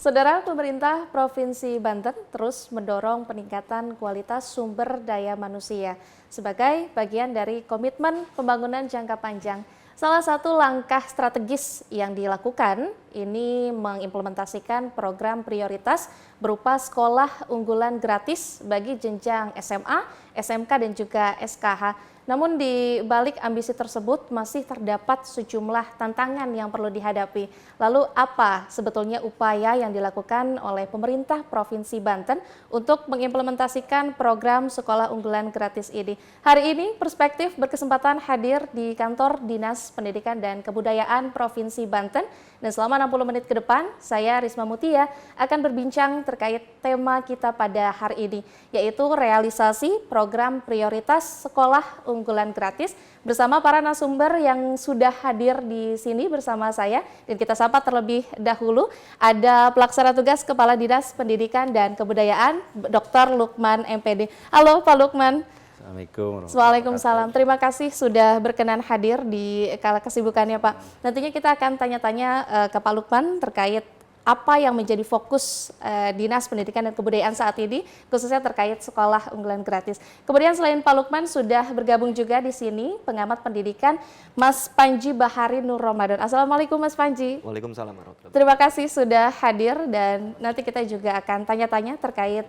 Saudara, pemerintah Provinsi Banten terus mendorong peningkatan kualitas sumber daya manusia sebagai bagian dari komitmen pembangunan jangka panjang. Salah satu langkah strategis yang dilakukan ini mengimplementasikan program prioritas berupa sekolah unggulan gratis bagi jenjang SMA, SMK, dan juga SKH. Namun di balik ambisi tersebut masih terdapat sejumlah tantangan yang perlu dihadapi. Lalu apa sebetulnya upaya yang dilakukan oleh pemerintah Provinsi Banten untuk mengimplementasikan program sekolah unggulan gratis ini? Hari ini Perspektif berkesempatan hadir di kantor Dinas Pendidikan dan Kebudayaan Provinsi Banten. Dan selama 60 menit ke depan, saya Risma Mutia akan berbincang terkait tema kita pada hari ini, yaitu realisasi program prioritas sekolah unggulan gratis bersama para narasumber yang sudah hadir di sini bersama saya. Dan kita sapa terlebih dahulu, ada Pelaksana Tugas Kepala Dinas Pendidikan dan Kebudayaan, Dr. Lukman MPD. Halo Pak Lukman. Assalamualaikum. Waalaikumsalam. Terima kasih sudah berkenan hadir di kala kesibukannya Pak. Nantinya kita akan tanya-tanya ke Pak Lukman terkait apa yang menjadi fokus Dinas Pendidikan dan Kebudayaan saat ini, khususnya terkait sekolah unggulan gratis. Kemudian selain Pak Lukman sudah bergabung juga di sini pengamat pendidikan Mas Panji Bahari Nur Ramadan. Assalamualaikum Mas Panji. Waalaikumsalam warahmatullahi wabarakatuh. Terima kasih sudah hadir dan nanti kita juga akan tanya-tanya terkait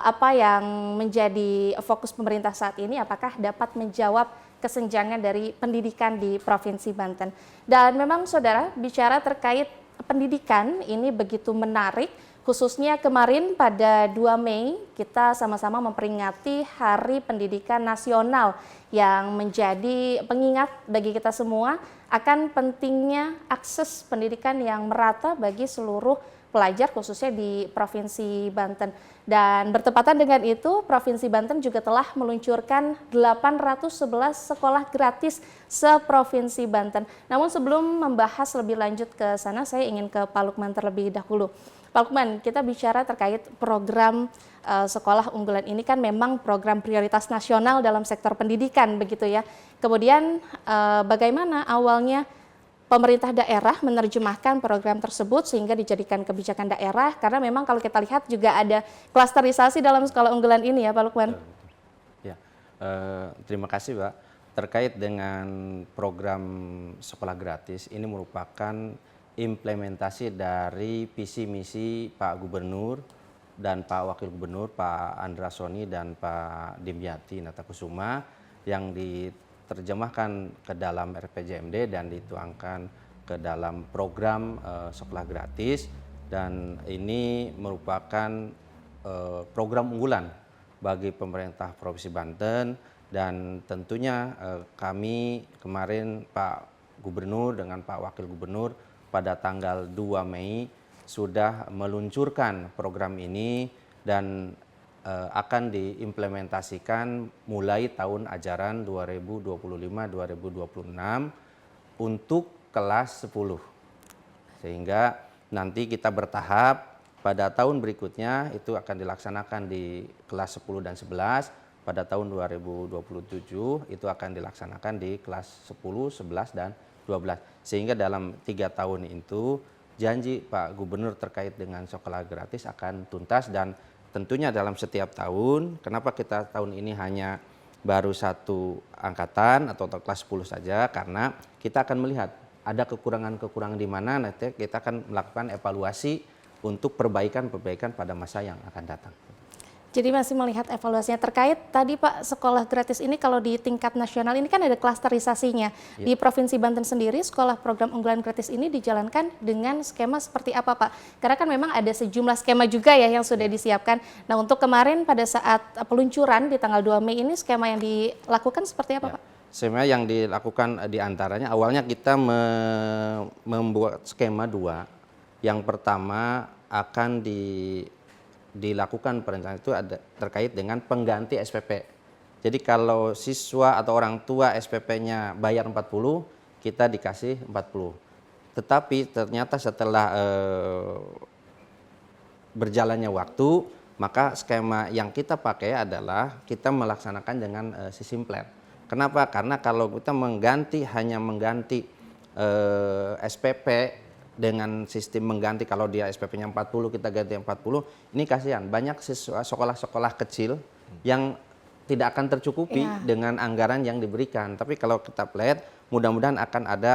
apa yang menjadi fokus pemerintah saat ini, apakah dapat menjawab kesenjangan dari pendidikan di Provinsi Banten. Dan memang saudara, bicara terkait pendidikan ini begitu menarik, khususnya kemarin pada 2 Mei kita sama-sama memperingati Hari Pendidikan Nasional yang menjadi pengingat bagi kita semua akan pentingnya akses pendidikan yang merata bagi seluruh pelajar khususnya di Provinsi Banten. Dan bertepatan dengan itu, Provinsi Banten juga telah meluncurkan 811 sekolah gratis se-Provinsi Banten. Namun sebelum membahas lebih lanjut ke sana, saya ingin ke Pak Lukman terlebih dahulu. Pak Lukman, kita bicara terkait program sekolah unggulan ini kan memang program prioritas nasional dalam sektor pendidikan begitu ya. Kemudian bagaimana awalnya pemerintah daerah menerjemahkan program tersebut sehingga dijadikan kebijakan daerah, karena memang kalau kita lihat juga ada klasterisasi dalam sekolah unggulan ini ya Pak Lukman. Ya, terima kasih Pak. Terkait dengan program sekolah gratis, ini merupakan implementasi dari visi misi Pak Gubernur dan Pak Wakil Gubernur, Pak Andra Soni dan Pak Dimyati Natakusuma yang diterjemahkan ke dalam RPJMD dan dituangkan ke dalam program sekolah gratis, dan ini merupakan program unggulan bagi pemerintah Provinsi Banten. Dan tentunya kami kemarin Pak Gubernur dengan Pak Wakil Gubernur pada tanggal 2 Mei sudah meluncurkan program ini dan akan diimplementasikan mulai tahun ajaran 2025-2026 untuk kelas 10. Sehingga nanti kita bertahap pada tahun berikutnya itu akan dilaksanakan di kelas 10 dan 11, pada tahun 2027 itu akan dilaksanakan di kelas 10, 11, dan 12. Sehingga dalam 3 tahun itu janji Pak Gubernur terkait dengan sekolah gratis akan tuntas. Dan tentunya dalam setiap tahun, kenapa kita tahun ini hanya baru 1 angkatan atau kelas 10 saja, karena kita akan melihat ada kekurangan-kekurangan di mana, nanti kita akan melakukan evaluasi untuk perbaikan-perbaikan pada masa yang akan datang. Jadi masih melihat evaluasinya terkait tadi Pak, sekolah gratis ini kalau di tingkat nasional ini kan ada klasterisasinya. Ya. Di Provinsi Banten sendiri sekolah program unggulan gratis ini dijalankan dengan skema seperti apa Pak? Karena kan memang ada sejumlah skema juga ya yang sudah disiapkan. Nah untuk kemarin pada saat peluncuran di tanggal 2 Mei ini skema yang dilakukan seperti apa Pak? Skema yang dilakukan diantaranya awalnya kita membuat skema 2. Yang pertama akan dilakukan perencanaan itu ada terkait dengan pengganti SPP. Jadi kalau siswa atau orang tua SPP-nya bayar 40, kita dikasih 40. Tetapi ternyata setelah berjalannya waktu, maka skema yang kita pakai adalah kita melaksanakan dengan sistem plan. Kenapa? Karena kalau kita hanya mengganti SPP dengan sistem mengganti, kalau dia SPP-nya 40 kita ganti 40, ini kasihan banyak siswa sekolah-sekolah kecil yang tidak akan tercukupi dengan anggaran yang diberikan. Tapi kalau kita lihat mudah-mudahan akan ada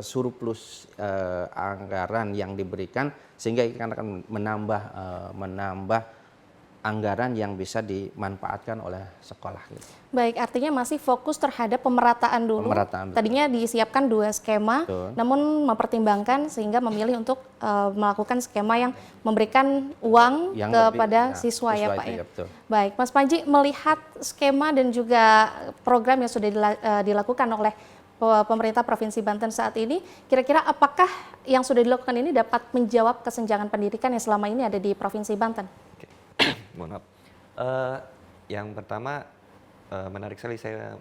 surplus anggaran yang diberikan sehingga akan menambah anggaran yang bisa dimanfaatkan oleh sekolah. Gitu. Baik, artinya masih fokus terhadap pemerataan dulu. Tadinya disiapkan 2 skema, namun mempertimbangkan sehingga memilih untuk melakukan skema yang memberikan uang yang kepada siswa ya Pak. Ya, betul. Baik, Mas Panji, melihat skema dan juga program yang sudah dilakukan oleh pemerintah Provinsi Banten saat ini, kira-kira apakah yang sudah dilakukan ini dapat menjawab kesenjangan pendidikan yang selama ini ada di Provinsi Banten? Mohon maaf. Yang pertama menarik sekali saya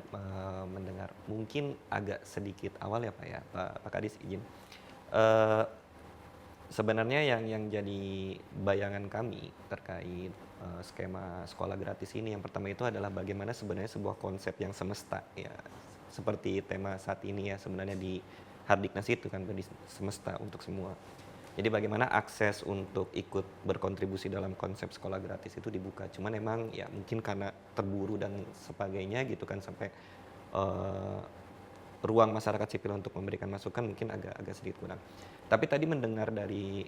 mendengar. Mungkin agak sedikit awal ya Pak ya, Pak Kadis izin. Sebenarnya yang jadi bayangan kami terkait skema sekolah gratis ini, yang pertama itu adalah bagaimana sebenarnya sebuah konsep yang semesta ya, seperti tema saat ini ya sebenarnya di Hardiknas itu kan di semesta untuk semua. Jadi bagaimana akses untuk ikut berkontribusi dalam konsep sekolah gratis itu dibuka. Cuman emang ya mungkin karena terburu dan sebagainya gitu kan sampai ruang masyarakat sipil untuk memberikan masukan mungkin agak sedikit kurang. Tapi tadi mendengar dari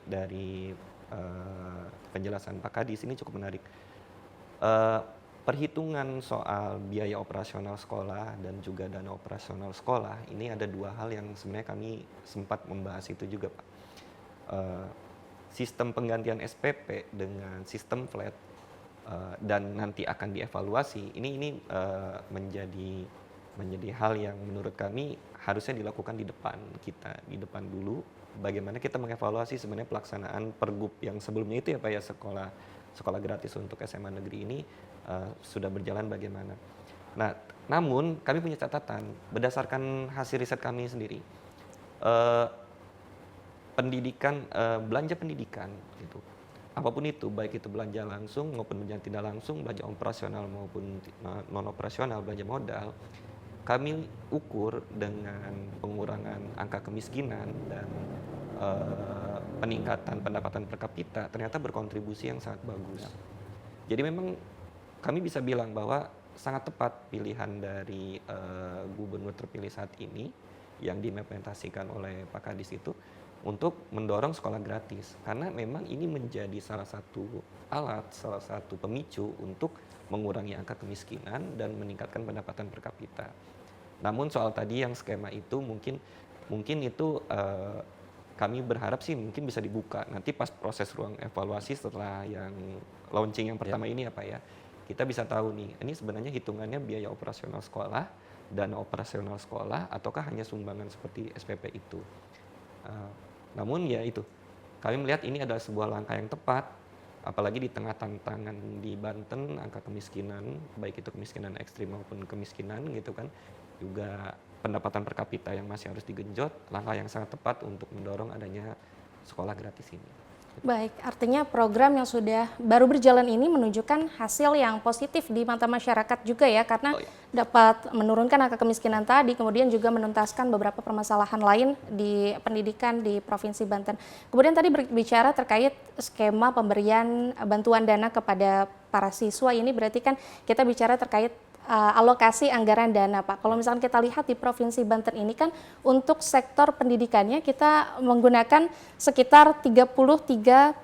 penjelasan Pak Kadis ini cukup menarik. Perhitungan soal biaya operasional sekolah dan juga dana operasional sekolah ini ada 2 hal yang sebenarnya kami sempat membahas itu juga Pak. Sistem penggantian SPP dengan sistem flat dan nanti akan dievaluasi ini menjadi hal yang menurut kami harusnya dilakukan di depan dulu bagaimana kita mengevaluasi sebenarnya pelaksanaan pergub yang sebelumnya itu ya Pak ya, sekolah gratis untuk SMA negeri ini sudah berjalan bagaimana. Nah, namun kami punya catatan berdasarkan hasil riset kami sendiri. Belanja pendidikan gitu. Apapun itu, baik itu belanja langsung maupun belanja tidak langsung, belanja operasional maupun non operasional, belanja modal, kami ukur dengan pengurangan angka kemiskinan dan peningkatan pendapatan per kapita, ternyata berkontribusi yang sangat bagus. Jadi memang kami bisa bilang bahwa sangat tepat pilihan dari gubernur terpilih saat ini yang diimplementasikan oleh Pak Kadis itu untuk mendorong sekolah gratis, karena memang ini menjadi salah satu alat, salah satu pemicu untuk mengurangi angka kemiskinan dan meningkatkan pendapatan per kapita. Namun soal tadi yang skema itu mungkin itu kami berharap sih mungkin bisa dibuka nanti pas proses ruang evaluasi setelah yang launching yang pertama ini ya Pak ya, kita bisa tahu nih ini sebenarnya hitungannya biaya operasional sekolah, dana operasional sekolah, ataukah hanya sumbangan seperti SPP itu. Namun ya itu, kami melihat ini adalah sebuah langkah yang tepat, apalagi di tengah tantangan di Banten, angka kemiskinan, baik itu kemiskinan ekstrim maupun kemiskinan gitu kan, juga pendapatan per kapita yang masih harus digenjot, langkah yang sangat tepat untuk mendorong adanya sekolah gratis ini. Baik, artinya program yang sudah baru berjalan ini menunjukkan hasil yang positif di mata masyarakat juga ya, karena dapat menurunkan angka kemiskinan tadi, kemudian juga menuntaskan beberapa permasalahan lain di pendidikan di Provinsi Banten. Kemudian tadi berbicara terkait skema pemberian bantuan dana kepada para siswa, ini berarti kan kita bicara terkait alokasi anggaran dana Pak. Kalau misalkan kita lihat di Provinsi Banten ini kan untuk sektor pendidikannya kita menggunakan sekitar 33%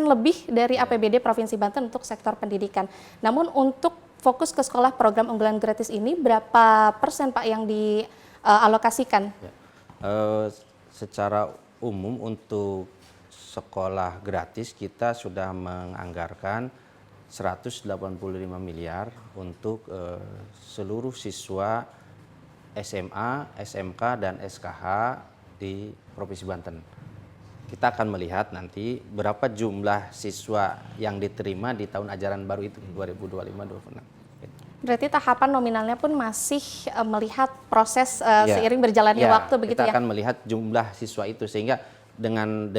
lebih dari APBD Provinsi Banten untuk sektor pendidikan. Namun untuk fokus ke sekolah program unggulan gratis ini berapa persen Pak yang dialokasikan? Ya. Secara umum untuk sekolah gratis kita sudah menganggarkan 185 miliar untuk seluruh siswa SMA, SMK, dan SKH di Provinsi Banten. Kita akan melihat nanti berapa jumlah siswa yang diterima di tahun ajaran baru itu 2025-2026. Berarti tahapan nominalnya pun masih melihat proses seiring berjalannya waktu begitu ya? Kita akan melihat jumlah siswa itu sehingga dengan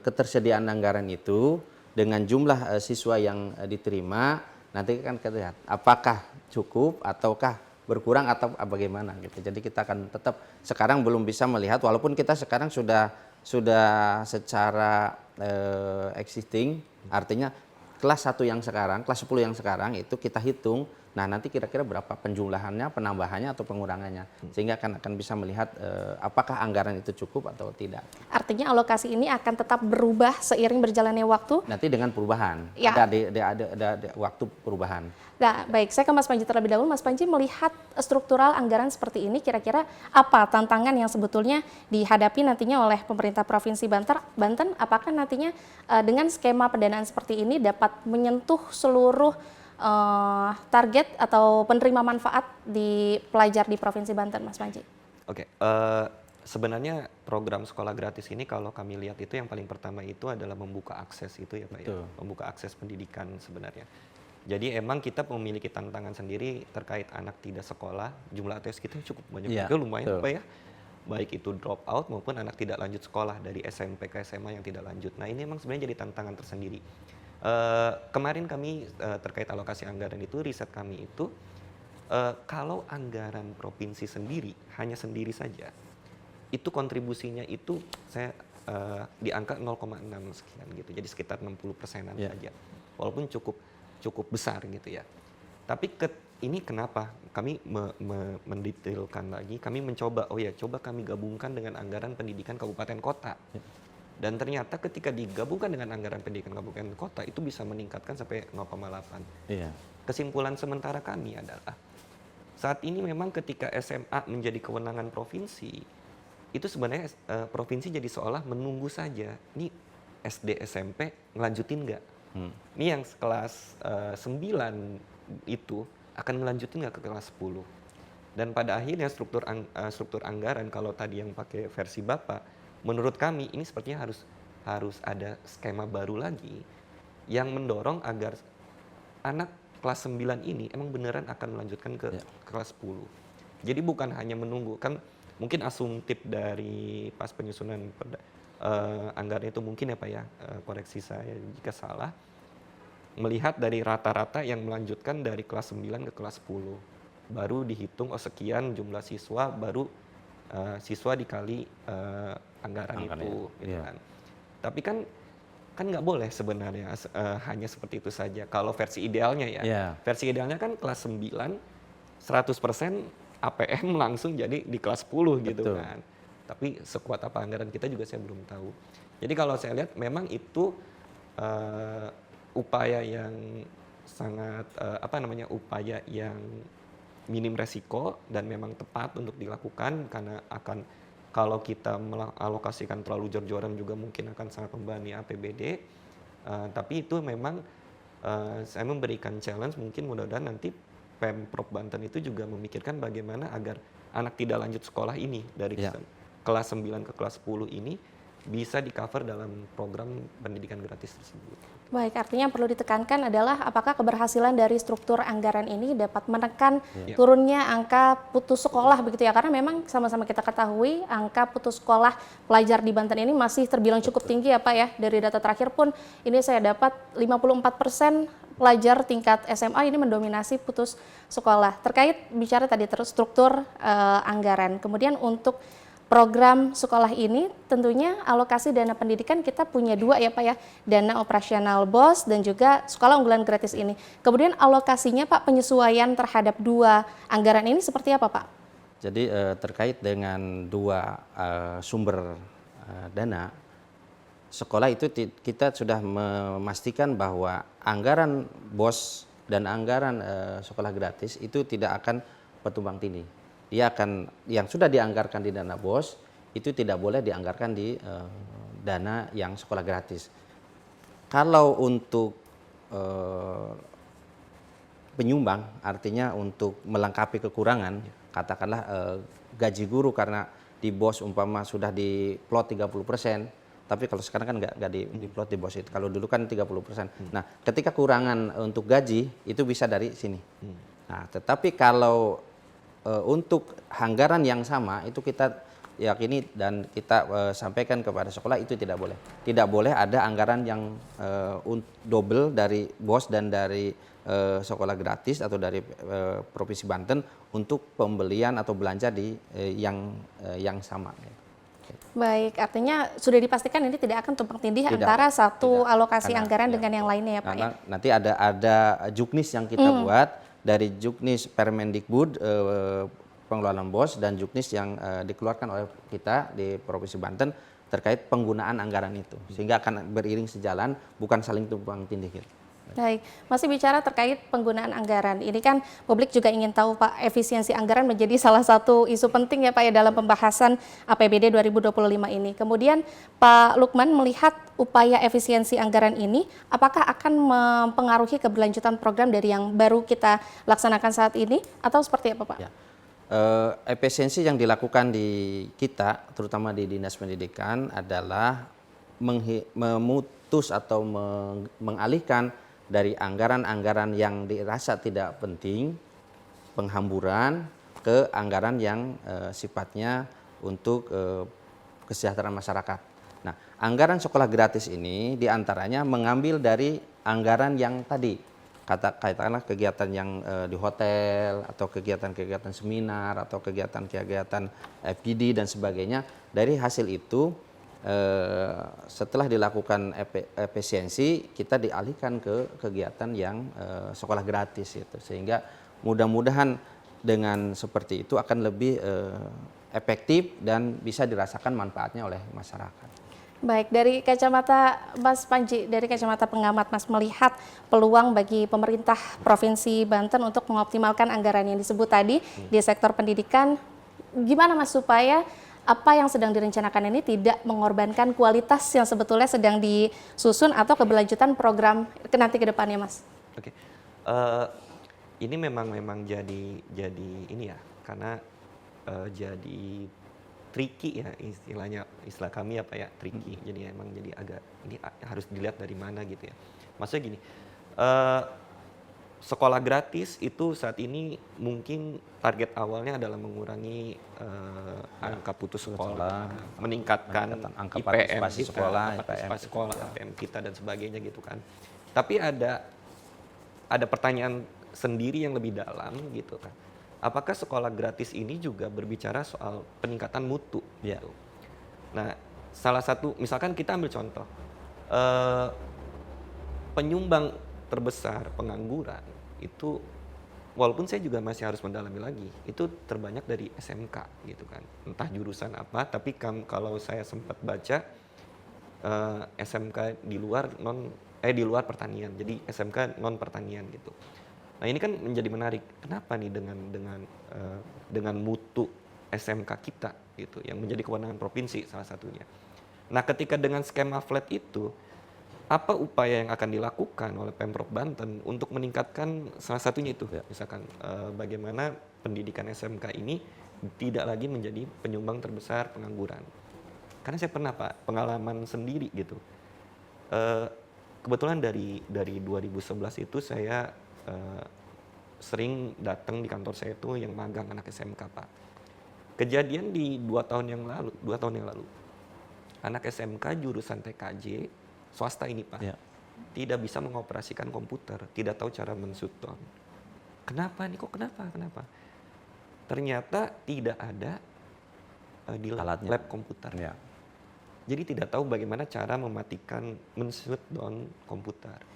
ketersediaan anggaran itu, dengan jumlah siswa yang diterima, nanti kan kita lihat apakah cukup ataukah berkurang atau bagaimana gitu. Jadi kita akan tetap sekarang belum bisa melihat, walaupun kita sekarang sudah sudah secara existing, artinya kelas 1 yang sekarang, kelas 10 yang sekarang itu kita hitung. Nah, nanti kira-kira berapa penjumlahannya, penambahannya atau pengurangannya, sehingga akan bisa melihat apakah anggaran itu cukup atau tidak. Artinya alokasi ini akan tetap berubah seiring berjalannya waktu. Nanti dengan perubahan, Ya. ada waktu perubahan. Nah, baik, saya ke Mas Panji terlebih dahulu. Mas Panji melihat struktural anggaran seperti ini, kira-kira apa tantangan yang sebetulnya dihadapi nantinya oleh pemerintah Provinsi Banten? Apakah nantinya dengan skema pendanaan seperti ini dapat menyentuh seluruh target atau penerima manfaat di pelajar di Provinsi Banten, Mas Panji? Oke, sebenarnya program sekolah gratis ini kalau kami lihat itu yang paling pertama itu adalah membuka akses itu ya Pak ya, Betul. membuka akses pendidikan sebenarnya. Jadi emang kita memiliki tantangan sendiri terkait anak tidak sekolah, jumlah ATS kita cukup banyak Iya, juga lumayan betul. Pak ya. Baik itu drop out maupun anak tidak lanjut sekolah dari SMP ke SMA yang tidak lanjut. Nah ini emang sebenarnya jadi tantangan tersendiri. Kemarin kami terkait alokasi anggaran itu, riset kami itu, kalau anggaran provinsi sendiri, hanya sendiri saja, itu kontribusinya itu saya di angka 0,6 sekian gitu, jadi sekitar 60%-an Yeah. saja, walaupun cukup besar gitu ya. Tapi ini kenapa kami mendetailkan lagi, kami mencoba, coba kami gabungkan dengan anggaran pendidikan kabupaten kota. Dan ternyata ketika digabungkan dengan anggaran pendidikan kabupaten kota itu bisa meningkatkan sampai 0,8. Iya. Kesimpulan sementara kami adalah saat ini memang ketika SMA menjadi kewenangan provinsi, itu sebenarnya provinsi jadi seolah menunggu saja. Ini SD SMP ngelanjutin nggak? Ini yang kelas 9 itu akan ngelanjutin nggak ke kelas 10? Dan pada akhirnya struktur anggaran kalau tadi yang pakai versi Bapak, menurut kami ini sepertinya harus ada skema baru lagi yang mendorong agar anak kelas 9 ini emang beneran akan melanjutkan ke kelas 10. Jadi bukan hanya menunggu, kan mungkin asumtif dari pas penyusunan anggaran itu mungkin ya Pak ya, koreksi saya jika salah, melihat dari rata-rata yang melanjutkan dari kelas 9 ke kelas 10. Baru dihitung sekian jumlah siswa, baru siswa dikali anggaran itu gitu iya. kan. Tapi kan nggak boleh sebenarnya hanya seperti itu saja. Kalau versi idealnya ya. Iya. Versi idealnya kan kelas 9 100% APM langsung jadi di kelas 10 gitu Betul. kan. Tapi sekuat apa anggaran kita juga saya belum tahu. Jadi kalau saya lihat memang itu upaya yang sangat upaya yang minim resiko dan memang tepat untuk dilakukan karena kalau kita mengalokasikan terlalu jor-joran juga mungkin akan sangat membebani APBD. Tapi itu memang saya memberikan challenge, mungkin mudah-mudahan nanti Pemprov Banten itu juga memikirkan bagaimana agar anak tidak lanjut sekolah ini dari kelas 9 ke kelas 10 ini bisa di-cover dalam program pendidikan gratis tersebut. Baik, artinya yang perlu ditekankan adalah apakah keberhasilan dari struktur anggaran ini dapat menekan turunnya angka putus sekolah begitu ya, karena memang sama-sama kita ketahui angka putus sekolah pelajar di Banten ini masih terbilang cukup tinggi ya Pak ya. Dari data terakhir pun ini saya dapat 54% pelajar tingkat SMA ini mendominasi putus sekolah. Terkait bicara tadi struktur anggaran, kemudian untuk program sekolah ini tentunya alokasi dana pendidikan kita punya dua ya Pak ya, dana operasional BOS dan juga sekolah unggulan gratis ini. Kemudian alokasinya Pak, penyesuaian terhadap dua anggaran ini seperti apa Pak? Jadi terkait dengan dua sumber dana, sekolah itu kita sudah memastikan bahwa anggaran BOS dan anggaran sekolah gratis itu tidak akan bertumbang tindih. Dia akan, yang sudah dianggarkan di dana BOS itu tidak boleh dianggarkan di dana yang sekolah gratis. Kalau untuk penyumbang, artinya untuk melengkapi kekurangan, katakanlah gaji guru karena di BOS umpama sudah diplot 30%, tapi kalau sekarang kan nggak diplot di BOS itu. Kalau dulu kan 30%. Nah, ketika kurangan untuk gaji itu bisa dari sini. Nah, tetapi kalau untuk anggaran yang sama itu kita yakini dan kita sampaikan kepada sekolah itu tidak boleh. Tidak boleh ada anggaran yang double dari BOS dan dari sekolah gratis atau dari Provinsi Banten untuk pembelian atau belanja di yang sama. Baik, artinya sudah dipastikan ini tidak akan tumpang tindih Tidak, antara satu tidak. alokasi Karena, anggaran ya, dengan yang betul. lainnya ya Pak Karena ya? nanti ada juknis yang kita buat dari juknis Permendikbud pengelolaan BOS dan juknis yang dikeluarkan oleh kita di Provinsi Banten terkait penggunaan anggaran itu, sehingga akan beriring sejalan, bukan saling tumpang tindih gitu. Baik, masih bicara terkait penggunaan anggaran. Ini kan publik juga ingin tahu Pak, efisiensi anggaran menjadi salah satu isu penting ya Pak ya dalam pembahasan APBD 2025 ini. Kemudian Pak Lukman melihat upaya efisiensi anggaran ini apakah akan mempengaruhi keberlanjutan program dari yang baru kita laksanakan saat ini atau seperti apa Pak? Ya. Efisiensi yang dilakukan di kita, terutama di Dinas Pendidikan adalah memutus atau mengalihkan dari anggaran-anggaran yang dirasa tidak penting, penghamburan, ke anggaran yang sifatnya untuk kesejahteraan masyarakat. Nah, anggaran sekolah gratis ini diantaranya mengambil dari anggaran yang tadi, katakanlah kegiatan yang di hotel, atau kegiatan-kegiatan seminar, atau kegiatan-kegiatan FGD dan sebagainya. Dari hasil itu, setelah dilakukan efisiensi, kita dialihkan ke kegiatan yang sekolah gratis itu, sehingga mudah-mudahan dengan seperti itu akan lebih efektif dan bisa dirasakan manfaatnya oleh masyarakat. Baik, dari kacamata Mas Panji, dari kacamata pengamat, Mas melihat peluang bagi pemerintah Provinsi Banten untuk mengoptimalkan anggaran yang disebut tadi di sektor pendidikan, gimana Mas supaya apa yang sedang direncanakan ini tidak mengorbankan kualitas yang sebetulnya sedang disusun atau keberlanjutan program nanti ke depannya, Mas? Oke. Ini memang jadi ini ya, karena jadi tricky ya istilah kami apa ya, tricky. Jadi emang jadi agak ini harus dilihat dari mana gitu ya. Maksudnya gini, sekolah gratis itu saat ini mungkin target awalnya adalah mengurangi angka putus sekolah, meningkatkan angka IPM partisipasi kita, sekolah, partisipasi sekolah, IPM kita dan sebagainya gitu kan. Tapi ada pertanyaan sendiri yang lebih dalam gitu kan. Apakah sekolah gratis ini juga berbicara soal peningkatan mutu? Ya. Gitu. Nah, salah satu, misalkan kita ambil contoh, penyumbang terbesar pengangguran itu, walaupun saya juga masih harus mendalami lagi, itu terbanyak dari SMK gitu kan. Entah jurusan apa, tapi kalau saya sempat baca SMK di luar pertanian, jadi SMK non pertanian gitu. Nah ini kan menjadi menarik. Kenapa nih dengan mutu SMK kita gitu, yang menjadi kewenangan provinsi salah satunya. Nah ketika dengan skema flat itu, apa upaya yang akan dilakukan oleh Pemprov Banten untuk meningkatkan salah satunya itu, misalkan bagaimana pendidikan SMK ini tidak lagi menjadi penyumbang terbesar pengangguran. Karena saya pernah Pak pengalaman sendiri gitu. Kebetulan dari 2011 itu saya sering datang di kantor saya itu yang magang anak SMK Pak. Kejadian di 2 tahun yang lalu, anak SMK jurusan TKJ swasta ini Pak, tidak bisa mengoperasikan komputer, tidak tahu cara men-shutdown. Kenapa nih, kok kenapa? Ternyata tidak ada di lab komputer. Ya. Jadi tidak tahu bagaimana cara mematikan men-shutdown komputer.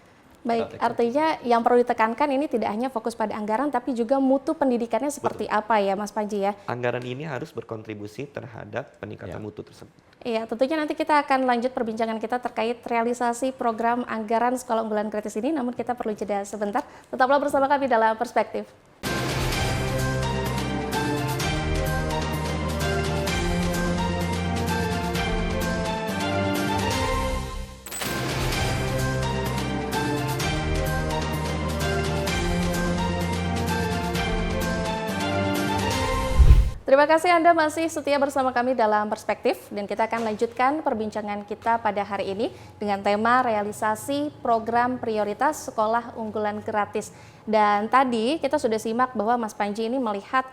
Baik, artinya yang perlu ditekankan ini tidak hanya fokus pada anggaran, tapi juga mutu pendidikannya seperti apa ya Mas Panji ya? Anggaran ini harus berkontribusi terhadap peningkatan mutu tersebut. Iya, tentunya nanti kita akan lanjut perbincangan kita terkait realisasi program anggaran sekolah unggulan gratis ini, namun kita perlu jeda sebentar. Tetaplah bersama kami dalam Perspektif. Terima kasih Anda masih setia bersama kami dalam Perspektif, dan kita akan lanjutkan perbincangan kita pada hari ini dengan tema realisasi program prioritas sekolah unggulan gratis. Dan tadi kita sudah simak bahwa Mas Panji ini melihat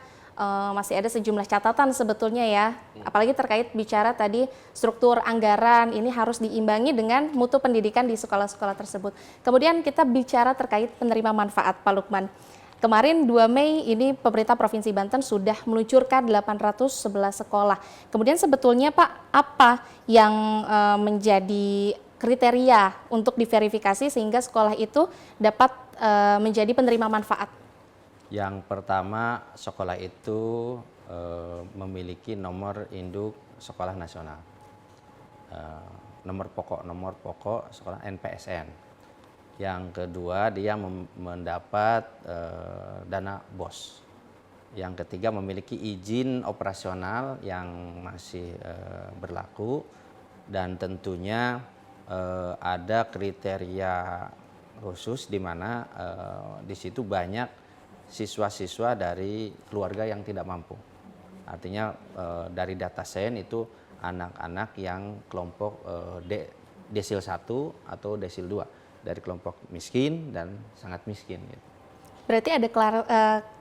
masih ada sejumlah catatan sebetulnya ya, apalagi terkait bicara tadi struktur anggaran ini harus diimbangi dengan mutu pendidikan di sekolah-sekolah tersebut. Kemudian kita bicara terkait penerima manfaat Pak Lukman. Kemarin 2 Mei ini pemerintah Provinsi Banten sudah meluncurkan 811 sekolah. Kemudian sebetulnya Pak, apa yang menjadi kriteria untuk diverifikasi sehingga sekolah itu dapat menjadi penerima manfaat? Yang pertama, sekolah itu memiliki nomor induk sekolah nasional, nomor pokok sekolah NPSN. Yang kedua, dia mendapat dana BOS. Yang ketiga, memiliki izin operasional yang masih berlaku, dan tentunya ada kriteria khusus di mana di situ banyak siswa-siswa dari keluarga yang tidak mampu. Artinya dari data sains itu anak-anak yang kelompok desil 1 atau desil 2, dari kelompok miskin dan sangat miskin. Gitu. Berarti ada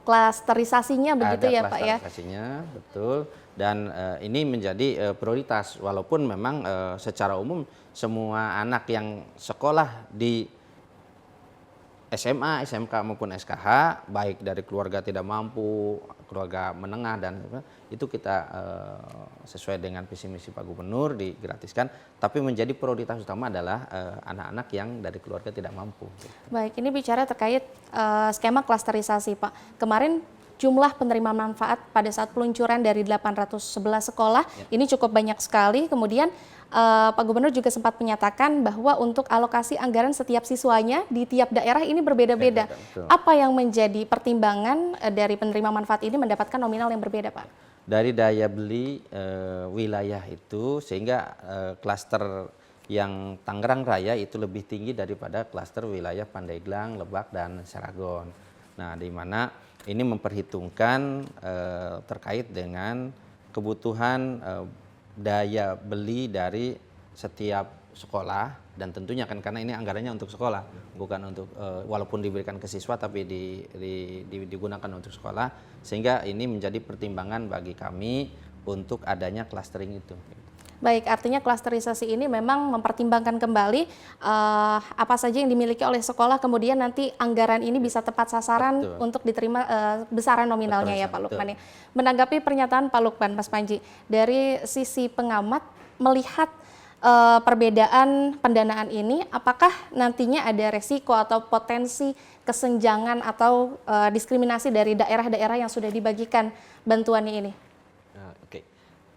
klasterisasinya begitu ya Pak ya? Ada klasterisasinya, betul. Dan ini menjadi prioritas, walaupun memang secara umum semua anak yang sekolah di SMA, SMK maupun SKH, baik dari keluarga tidak mampu, keluarga menengah, dan itu kita sesuai dengan visi misi Pak Gubernur digratiskan, tapi menjadi prioritas utama adalah anak-anak yang dari keluarga tidak mampu. Baik, ini bicara terkait skema klasterisasi Pak. Kemarin jumlah penerima manfaat pada saat peluncuran dari 811 sekolah ini cukup banyak sekali. Kemudian Pak Gubernur juga sempat menyatakan bahwa untuk alokasi anggaran setiap siswanya di tiap daerah ini berbeda-beda. Apa yang menjadi pertimbangan dari penerima manfaat ini mendapatkan nominal yang berbeda, Pak? Dari daya beli wilayah itu, sehingga klaster yang Tangerang Raya itu lebih tinggi daripada klaster wilayah Pandeglang, Lebak, dan Seragon. Nah, di mana ini memperhitungkan terkait dengan kebutuhan daya beli dari setiap sekolah, dan tentunya kan karena ini anggarannya untuk sekolah, bukan untuk walaupun diberikan ke siswa tapi digunakan untuk sekolah, sehingga ini menjadi pertimbangan bagi kami untuk adanya clustering itu. Baik, artinya klasterisasi ini memang mempertimbangkan kembali apa saja yang dimiliki oleh sekolah, kemudian nanti anggaran ini bisa tepat sasaran untuk diterima besaran nominalnya. Betul, ya Pak Lukman. Menanggapi pernyataan Pak Lukman, Mas Panji, dari sisi pengamat melihat perbedaan pendanaan ini, apakah nantinya ada resiko atau potensi kesenjangan atau diskriminasi dari daerah-daerah yang sudah dibagikan bantuannya ini? Oke.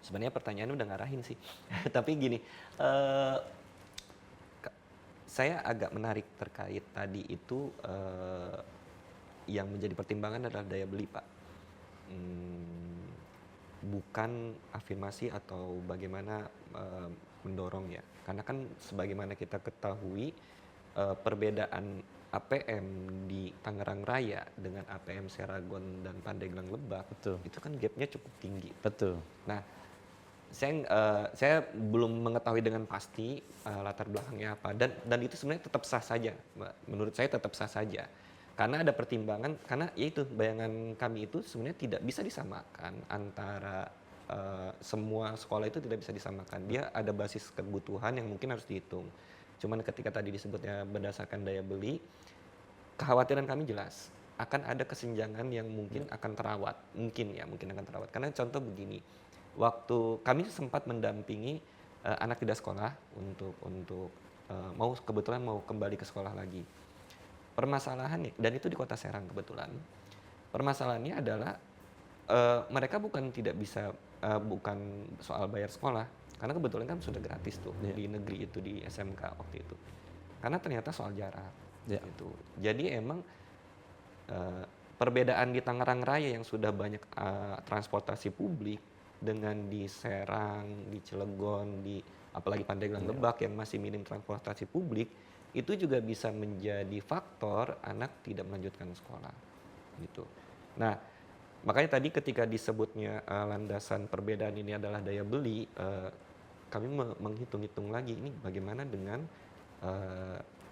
Sebenarnya pertanyaannya udah ngarahin sih, tapi gini, saya agak menarik terkait tadi itu yang menjadi pertimbangan adalah daya beli, Pak. Bukan afirmasi atau bagaimana mendorong ya, karena kan sebagaimana kita ketahui perbedaan APM di Tangerang Raya dengan APM Seragon dan Pandeglang Lebak, itu kan gapnya cukup tinggi. Betul. Nah, saya belum mengetahui dengan pasti latar belakangnya apa, dan itu sebenarnya tetap sah saja, menurut saya tetap sah saja, karena ada pertimbangan, karena yaitu bayangan kami itu sebenarnya tidak bisa disamakan antara semua sekolah, itu tidak bisa disamakan, dia ada basis kebutuhan yang mungkin harus dihitung. Cuman ketika tadi disebutnya berdasarkan daya beli, kekhawatiran kami jelas akan ada kesenjangan yang mungkin akan terawat, mungkin akan terawat, karena contoh begini. Waktu kami sempat mendampingi anak tidak sekolah untuk kebetulan mau kembali ke sekolah lagi. Permasalahannya, dan itu di Kota Serang kebetulan. Permasalahannya adalah mereka bukan tidak bisa, bukan soal bayar sekolah, karena kebetulan kan sudah gratis tuh di negeri itu, di SMK waktu itu. Karena ternyata soal jarak gitu. Jadi emang perbedaan di Tangerang Raya yang sudah banyak transportasi publik dengan di Serang, di Cilegon, di apalagi Pandeglang, Lebak yang masih minim transportasi publik, itu juga bisa menjadi faktor anak tidak melanjutkan sekolah gitu. Nah, makanya tadi ketika disebutnya landasan perbedaan ini adalah daya beli, kami menghitung-hitung lagi ini bagaimana dengan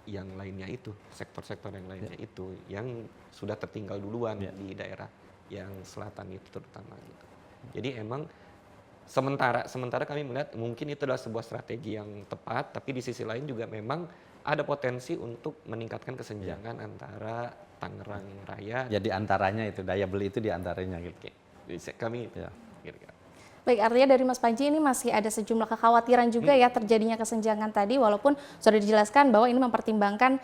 yang lainnya itu, sektor-sektor yang lainnya itu yang sudah tertinggal duluan di daerah yang selatan itu terutama gitu. Jadi emang sementara kami melihat mungkin itu adalah sebuah strategi yang tepat, tapi di sisi lain juga memang ada potensi untuk meningkatkan kesenjangan antara Tangerang Raya. Jadi antaranya itu daya beli itu di antaranya gitu. Kami Ya. kira-kira. Baik, artinya dari Mas Panji ini masih ada sejumlah kekhawatiran juga ya terjadinya kesenjangan tadi, walaupun sudah dijelaskan bahwa ini mempertimbangkan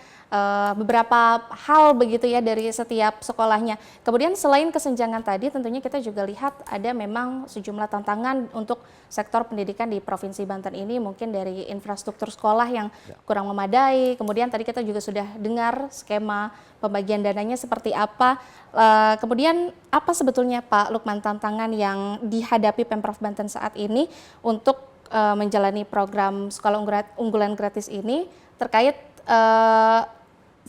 beberapa hal begitu ya dari setiap sekolahnya. Kemudian selain kesenjangan tadi, tentunya kita juga lihat ada memang sejumlah tantangan untuk sektor pendidikan di Provinsi Banten ini, mungkin dari infrastruktur sekolah yang kurang memadai. Kemudian tadi kita juga sudah dengar skema pembagian dananya seperti apa. Kemudian apa sebetulnya Pak Lukman tantangan yang dihadapi Pemprov Banten saat ini untuk menjalani program sekolah unggulan gratis ini terkait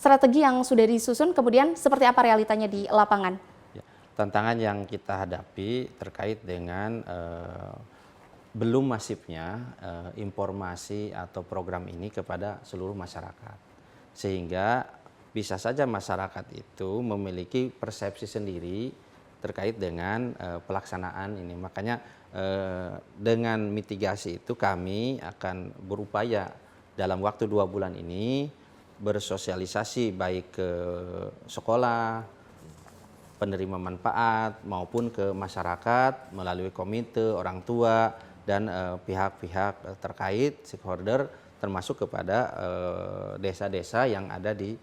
strategi yang sudah disusun, kemudian seperti apa realitanya di lapangan? Ya, tantangan yang kita hadapi terkait dengan belum masifnya informasi atau program ini kepada seluruh masyarakat, sehingga bisa saja masyarakat itu memiliki persepsi sendiri terkait dengan pelaksanaan ini. Makanya dengan mitigasi itu kami akan berupaya dalam waktu 2 bulan ini bersosialisasi baik ke sekolah, penerima manfaat maupun ke masyarakat melalui komite, orang tua, dan pihak-pihak terkait, stakeholder, termasuk kepada desa-desa yang ada di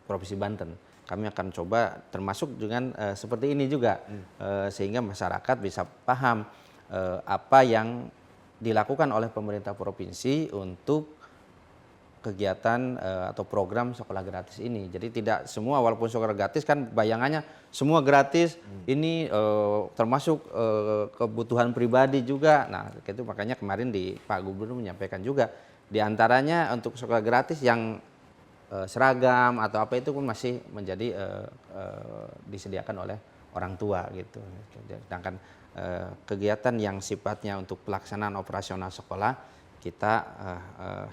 Provinsi Banten. Kami akan coba termasuk dengan seperti ini juga, sehingga masyarakat bisa paham apa yang dilakukan oleh pemerintah provinsi untuk kegiatan atau program sekolah gratis ini. Jadi tidak semua, walaupun sekolah gratis kan bayangannya semua gratis, ini termasuk kebutuhan pribadi juga. Nah itu makanya kemarin Pak Gubernur menyampaikan juga, diantaranya untuk sekolah gratis yang seragam atau apa itu pun masih menjadi disediakan oleh orang tua gitu. Sedangkan kegiatan yang sifatnya untuk pelaksanaan operasional sekolah kita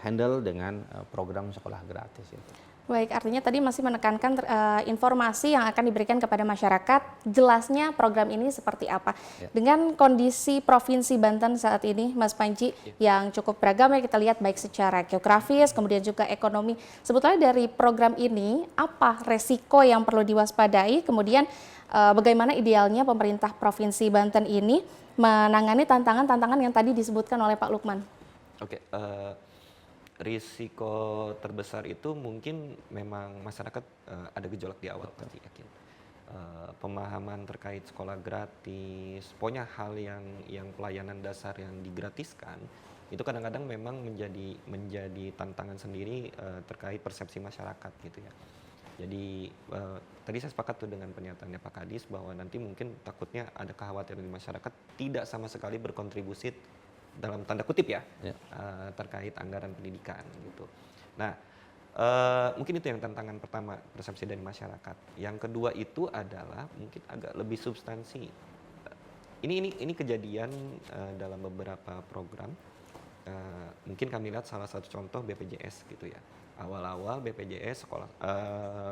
handle dengan program sekolah gratis itu. Baik, artinya tadi masih menekankan informasi yang akan diberikan kepada masyarakat, jelasnya program ini seperti apa. Ya. Dengan kondisi Provinsi Banten saat ini, Mas Panji, yang cukup beragam ya kita lihat baik secara geografis, kemudian juga ekonomi. Sebetulnya dari program ini, apa resiko yang perlu diwaspadai, kemudian bagaimana idealnya pemerintah Provinsi Banten ini menangani tantangan-tantangan yang tadi disebutkan oleh Pak Lukman? Oke, risiko terbesar itu mungkin memang masyarakat ada gejolak di awal, pasti yakin. Pemahaman terkait sekolah gratis, pokoknya hal yang pelayanan dasar yang digratiskan itu kadang-kadang memang menjadi tantangan sendiri terkait persepsi masyarakat gitu ya. Jadi tadi saya sepakat tuh dengan pernyataannya Pak Kadis bahwa nanti mungkin takutnya ada kekhawatiran di masyarakat tidak sama sekali berkontribusi dalam tanda kutip ya. Terkait anggaran pendidikan gitu. Nah, mungkin itu yang tantangan pertama, persepsi dari masyarakat. Yang kedua itu adalah mungkin agak lebih substansi. Ini kejadian dalam beberapa program. Mungkin kami lihat salah satu contoh BPJS gitu ya. Awal-awal BPJS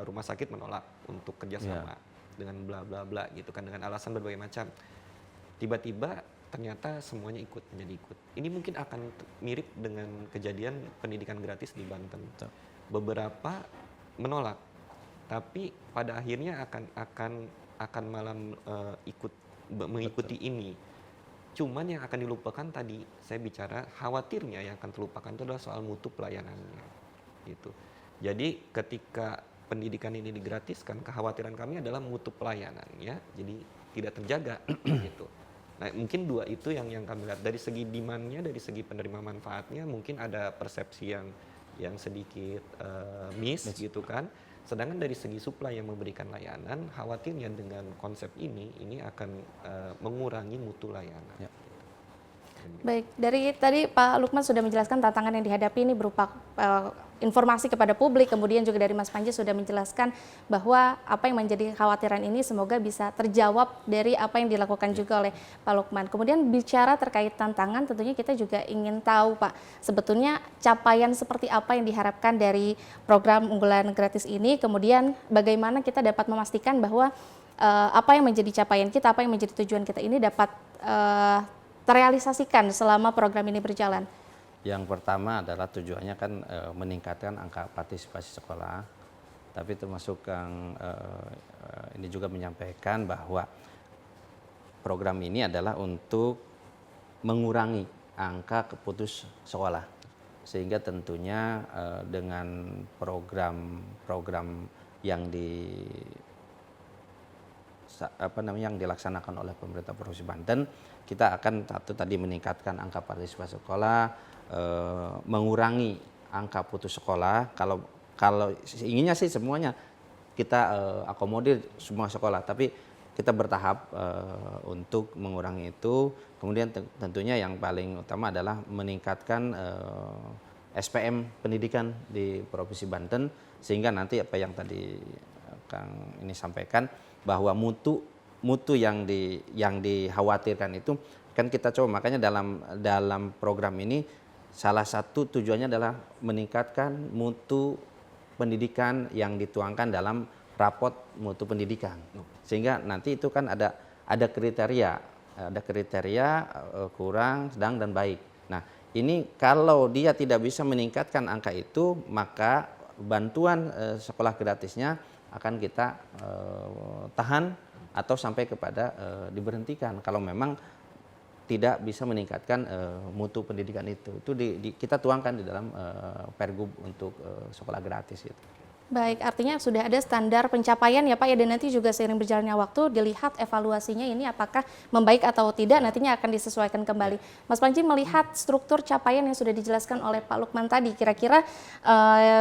rumah sakit menolak untuk kerjasama dengan bla bla bla gitu kan, dengan alasan berbagai macam. Tiba-tiba ternyata semuanya menjadi ikut. Ini mungkin akan mirip dengan kejadian pendidikan gratis di Banten. Beberapa menolak, tapi pada akhirnya akan malam mengikuti ini. Cuman yang akan dilupakan tadi saya bicara, khawatirnya yang akan terlupakan itu adalah soal mutu pelayanannya. Gitu. Jadi ketika pendidikan ini digratiskan, kekhawatiran kami adalah mutu pelayanannya jadi tidak terjaga gitu. Nah, mungkin dua itu yang kami lihat dari segi demand-nya, dari segi penerima manfaatnya mungkin ada persepsi yang sedikit miss gitu kan. Sedangkan dari segi supply yang memberikan layanan, khawatirnya dengan konsep ini akan mengurangi mutu layanan. Ya. Baik, dari tadi Pak Lukman sudah menjelaskan tantangan yang dihadapi ini berupa informasi kepada publik, kemudian juga dari Mas Panji sudah menjelaskan bahwa apa yang menjadi kekhawatiran ini semoga bisa terjawab dari apa yang dilakukan juga oleh Pak Lukman. Kemudian bicara terkait tantangan, tentunya kita juga ingin tahu Pak, sebetulnya capaian seperti apa yang diharapkan dari program unggulan gratis ini, kemudian bagaimana kita dapat memastikan bahwa apa yang menjadi capaian kita, apa yang menjadi tujuan kita ini dapat terrealisasikan selama program ini berjalan. Yang pertama adalah tujuannya kan meningkatkan angka partisipasi sekolah, tapi termasuk yang ini juga menyampaikan bahwa program ini adalah untuk mengurangi angka keputus sekolah, sehingga tentunya dengan program-program yang yang dilaksanakan oleh pemerintah Provinsi Banten, kita akan tadi meningkatkan angka partisipasi sekolah, mengurangi angka putus sekolah. Kalau inginnya sih semuanya kita akomodir semua sekolah, tapi kita bertahap untuk mengurangi itu. Kemudian tentunya yang paling utama adalah meningkatkan SPM pendidikan di Provinsi Banten, sehingga nanti apa yang tadi Kang ini sampaikan bahwa mutu yang dikhawatirkan itu kan kita coba, makanya dalam program ini salah satu tujuannya adalah meningkatkan mutu pendidikan yang dituangkan dalam rapot mutu pendidikan, sehingga nanti itu kan ada kriteria kurang, sedang, dan baik. Nah, ini kalau dia tidak bisa meningkatkan angka itu, maka bantuan sekolah gratisnya akan kita tahan atau sampai kepada diberhentikan kalau memang tidak bisa meningkatkan mutu pendidikan itu. Itu kita tuangkan di dalam Pergub untuk sekolah gratis itu. Baik, artinya sudah ada standar pencapaian ya Pak ya, dan nanti juga seiring berjalannya waktu dilihat evaluasinya ini apakah membaik atau tidak, nantinya akan disesuaikan kembali. Mas Panji melihat struktur capaian yang sudah dijelaskan oleh Pak Lukman tadi, kira-kira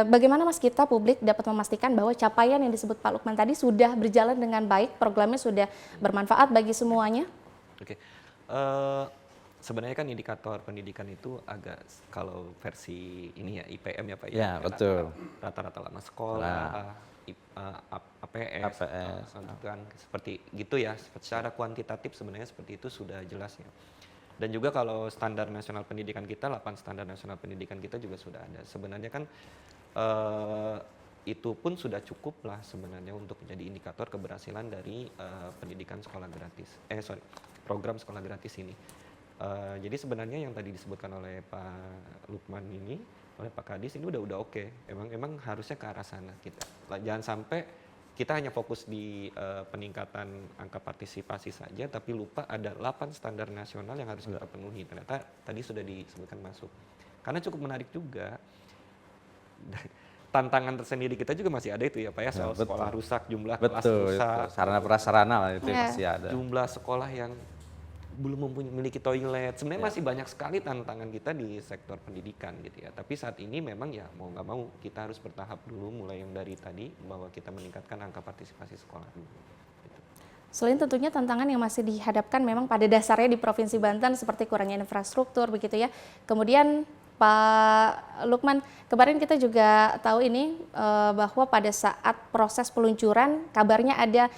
bagaimana Mas kita publik dapat memastikan bahwa capaian yang disebut Pak Lukman tadi sudah berjalan dengan baik, programnya sudah bermanfaat bagi semuanya? Oke. Sebenarnya kan indikator pendidikan itu agak, kalau versi ini ya IPM ya Pak ya. Ya, betul. Rata-rata lama sekolah, APS, kan seperti gitu ya. Secara kuantitatif sebenarnya seperti itu sudah jelas ya. Dan juga kalau standar nasional pendidikan kita, 8 standar nasional pendidikan kita juga sudah ada. Sebenarnya kan itu pun sudah cukup lah sebenarnya untuk menjadi indikator keberhasilan dari pendidikan sekolah gratis. Program sekolah gratis ini. Jadi sebenarnya yang tadi disebutkan oleh Pak Lukman ini, oleh Pak Kadis ini udah oke. Emang harusnya ke arah sana kita. Jangan sampai kita hanya fokus di peningkatan angka partisipasi saja, tapi lupa ada 8 standar nasional yang harus kita penuhi. Ternyata tadi sudah disebutkan masuk. Karena cukup menarik juga, tantangan tersendiri kita juga masih ada itu ya Pak ya, soal sekolah rusak, jumlah kelas rusak. Sarana prasarana lah itu masih ada. Jumlah sekolah yang belum memiliki toilet. Sebenarnya masih banyak sekali tantangan kita di sektor pendidikan gitu ya. Tapi saat ini memang ya mau nggak mau kita harus bertahap dulu, mulai yang dari tadi bahwa kita meningkatkan angka partisipasi sekolah dulu. Gitu. Selain tentunya tantangan yang masih dihadapkan memang pada dasarnya di Provinsi Banten seperti kurangnya infrastruktur begitu ya. Kemudian Pak Lukman, kemarin kita juga tahu ini bahwa pada saat proses peluncuran kabarnya ada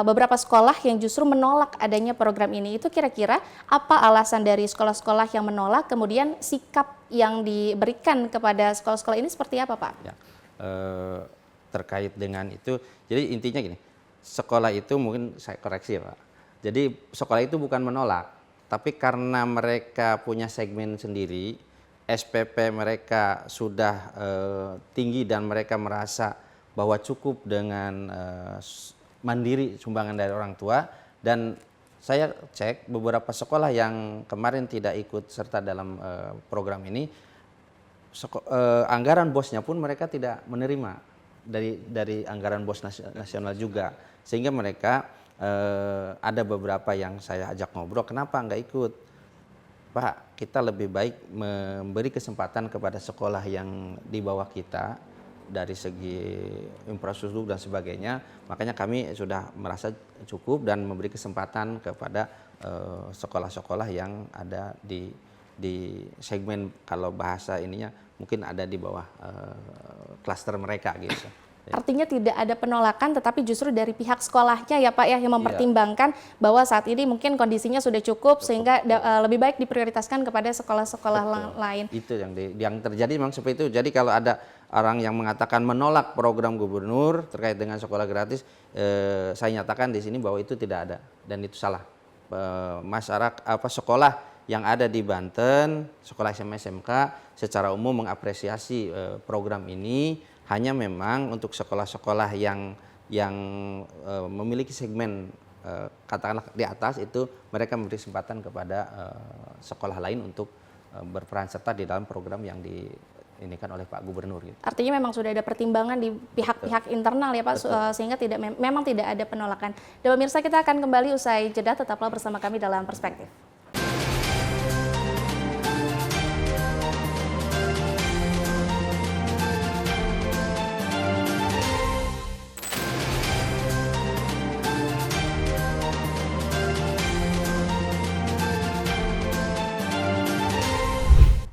beberapa sekolah yang justru menolak adanya program ini. Itu kira-kira apa alasan dari sekolah-sekolah yang menolak, kemudian sikap yang diberikan kepada sekolah-sekolah ini seperti apa Pak? Ya, terkait dengan itu, jadi intinya gini, sekolah itu mungkin saya koreksi ya Pak. Jadi sekolah itu bukan menolak, tapi karena mereka punya segmen sendiri, SPP mereka sudah tinggi dan mereka merasa bahwa cukup dengan mandiri sumbangan dari orang tua, dan saya cek beberapa sekolah yang kemarin tidak ikut serta dalam program ini, anggaran bosnya pun mereka tidak menerima dari anggaran bos nasional juga, sehingga mereka ada beberapa yang saya ajak ngobrol, kenapa nggak ikut? Pak, kita lebih baik memberi kesempatan kepada sekolah yang di bawah kita dari segi infrastruktur dan sebagainya. Makanya kami sudah merasa cukup dan memberi kesempatan kepada sekolah-sekolah yang ada di segmen, kalau bahasa ininya mungkin ada di bawah klaster mereka gitu. Artinya tidak ada penolakan, tetapi justru dari pihak sekolahnya ya Pak ya yang mempertimbangkan bahwa saat ini mungkin kondisinya sudah cukup sehingga lebih baik diprioritaskan kepada sekolah-sekolah lain. Itu yang terjadi memang seperti itu. Jadi kalau ada orang yang mengatakan menolak program gubernur terkait dengan sekolah gratis, saya nyatakan di sini bahwa itu tidak ada dan itu salah. Masyarakat sekolah yang ada di Banten, sekolah SMA SMK secara umum mengapresiasi program ini. Hanya memang untuk sekolah-sekolah yang memiliki segmen katakanlah di atas itu mereka memberi kesempatan kepada sekolah lain untuk berperan serta di dalam program yang diinikan oleh Pak Gubernur. Gitu. Artinya memang sudah ada pertimbangan di pihak-pihak internal ya Pak, sehingga memang tidak ada penolakan. Dan pemirsa, kita akan kembali usai jeda, tetaplah bersama kami dalam Perspektif.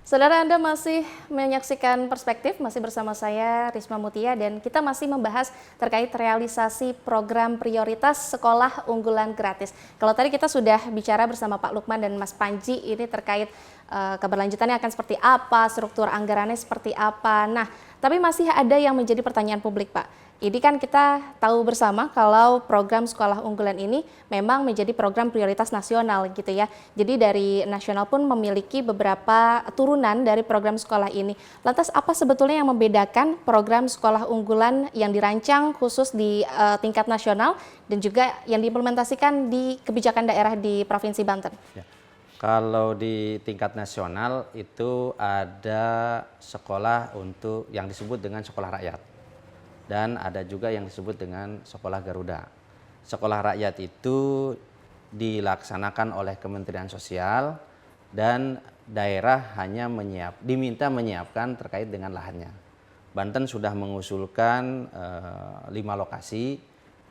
Saudara, Anda masih menyaksikan Perspektif, masih bersama saya Risma Mutia, dan kita masih membahas terkait realisasi program prioritas sekolah unggulan gratis. Kalau tadi kita sudah bicara bersama Pak Lukman dan Mas Panji ini terkait keberlanjutannya akan seperti apa, struktur anggarannya seperti apa. Nah, tapi masih ada yang menjadi pertanyaan publik, Pak. Ini kan kita tahu bersama kalau program sekolah unggulan ini memang menjadi program prioritas nasional gitu ya. Jadi dari nasional pun memiliki beberapa turunan dari program sekolah ini. Lantas apa sebetulnya yang membedakan program sekolah unggulan yang dirancang khusus di tingkat nasional dan juga yang diimplementasikan di kebijakan daerah di Provinsi Banten? Ya. Kalau di tingkat nasional itu ada sekolah untuk yang disebut dengan sekolah rakyat. Dan ada juga yang disebut dengan sekolah Garuda. Sekolah rakyat itu dilaksanakan oleh Kementerian Sosial dan daerah hanya diminta menyiapkan terkait dengan lahannya. Banten sudah mengusulkan 5 lokasi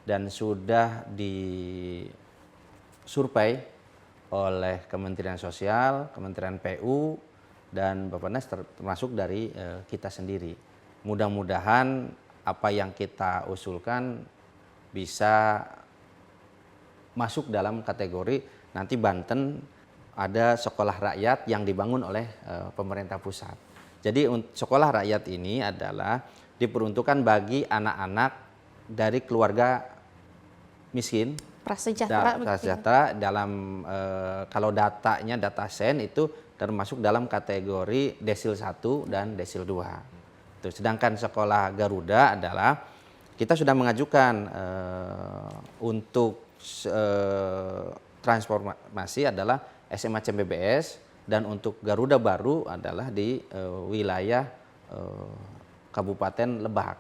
dan sudah disurvei oleh Kementerian Sosial, Kementerian PU, dan Bappenas termasuk dari kita sendiri. Mudah-mudahan apa yang kita usulkan bisa masuk dalam kategori nanti Banten ada sekolah rakyat yang dibangun oleh pemerintah pusat. Jadi sekolah rakyat ini adalah diperuntukkan bagi anak-anak dari keluarga miskin, prasejahtera dalam kalau datanya data sen itu termasuk dalam kategori desil 1 dan desil 2. Sedangkan sekolah Garuda adalah kita sudah mengajukan untuk transformasi adalah SMA CMBBS dan untuk Garuda baru adalah di wilayah Kabupaten Lebak.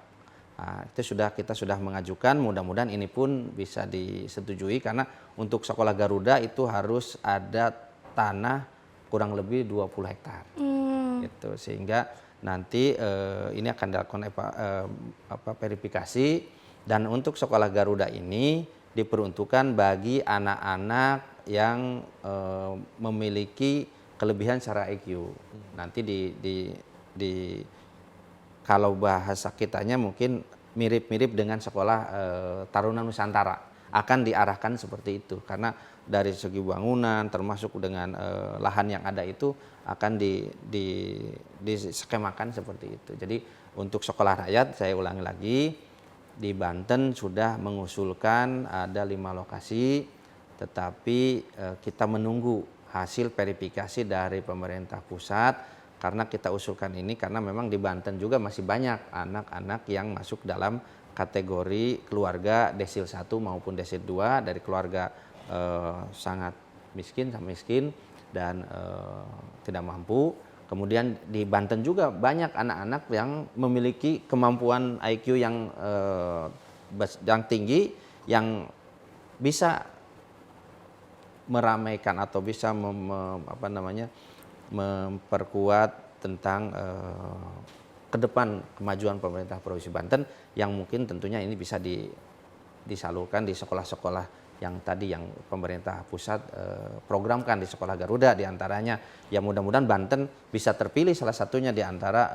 Nah, kita sudah mengajukan, mudah-mudahan ini pun bisa disetujui karena untuk sekolah Garuda itu harus ada tanah kurang lebih 20 hektar. Gitu, sehingga nanti ini akan dilakukan verifikasi dan untuk sekolah Garuda ini diperuntukkan bagi anak-anak yang memiliki kelebihan secara IQ. Nanti kalau bahasa kitanya mungkin mirip-mirip dengan sekolah Taruna Nusantara, akan diarahkan seperti itu karena dari segi bangunan termasuk dengan lahan yang ada itu akan diskemakan seperti itu. Jadi untuk sekolah rakyat saya ulangi lagi di Banten sudah mengusulkan ada 5 lokasi, tetapi kita menunggu hasil verifikasi dari pemerintah pusat karena kita usulkan ini karena memang di Banten juga masih banyak anak-anak yang masuk dalam kategori keluarga desil 1 maupun desil 2 dari keluarga sangat miskin dan tidak mampu. Kemudian di Banten juga banyak anak-anak yang memiliki kemampuan IQ yang tinggi yang bisa meramaikan atau bisa memperkuat tentang ke depan kemajuan pemerintah Provinsi Banten yang mungkin tentunya ini bisa disalurkan di sekolah-sekolah yang tadi yang pemerintah pusat programkan di sekolah Garuda diantaranya. Ya mudah-mudahan Banten bisa terpilih salah satunya di antara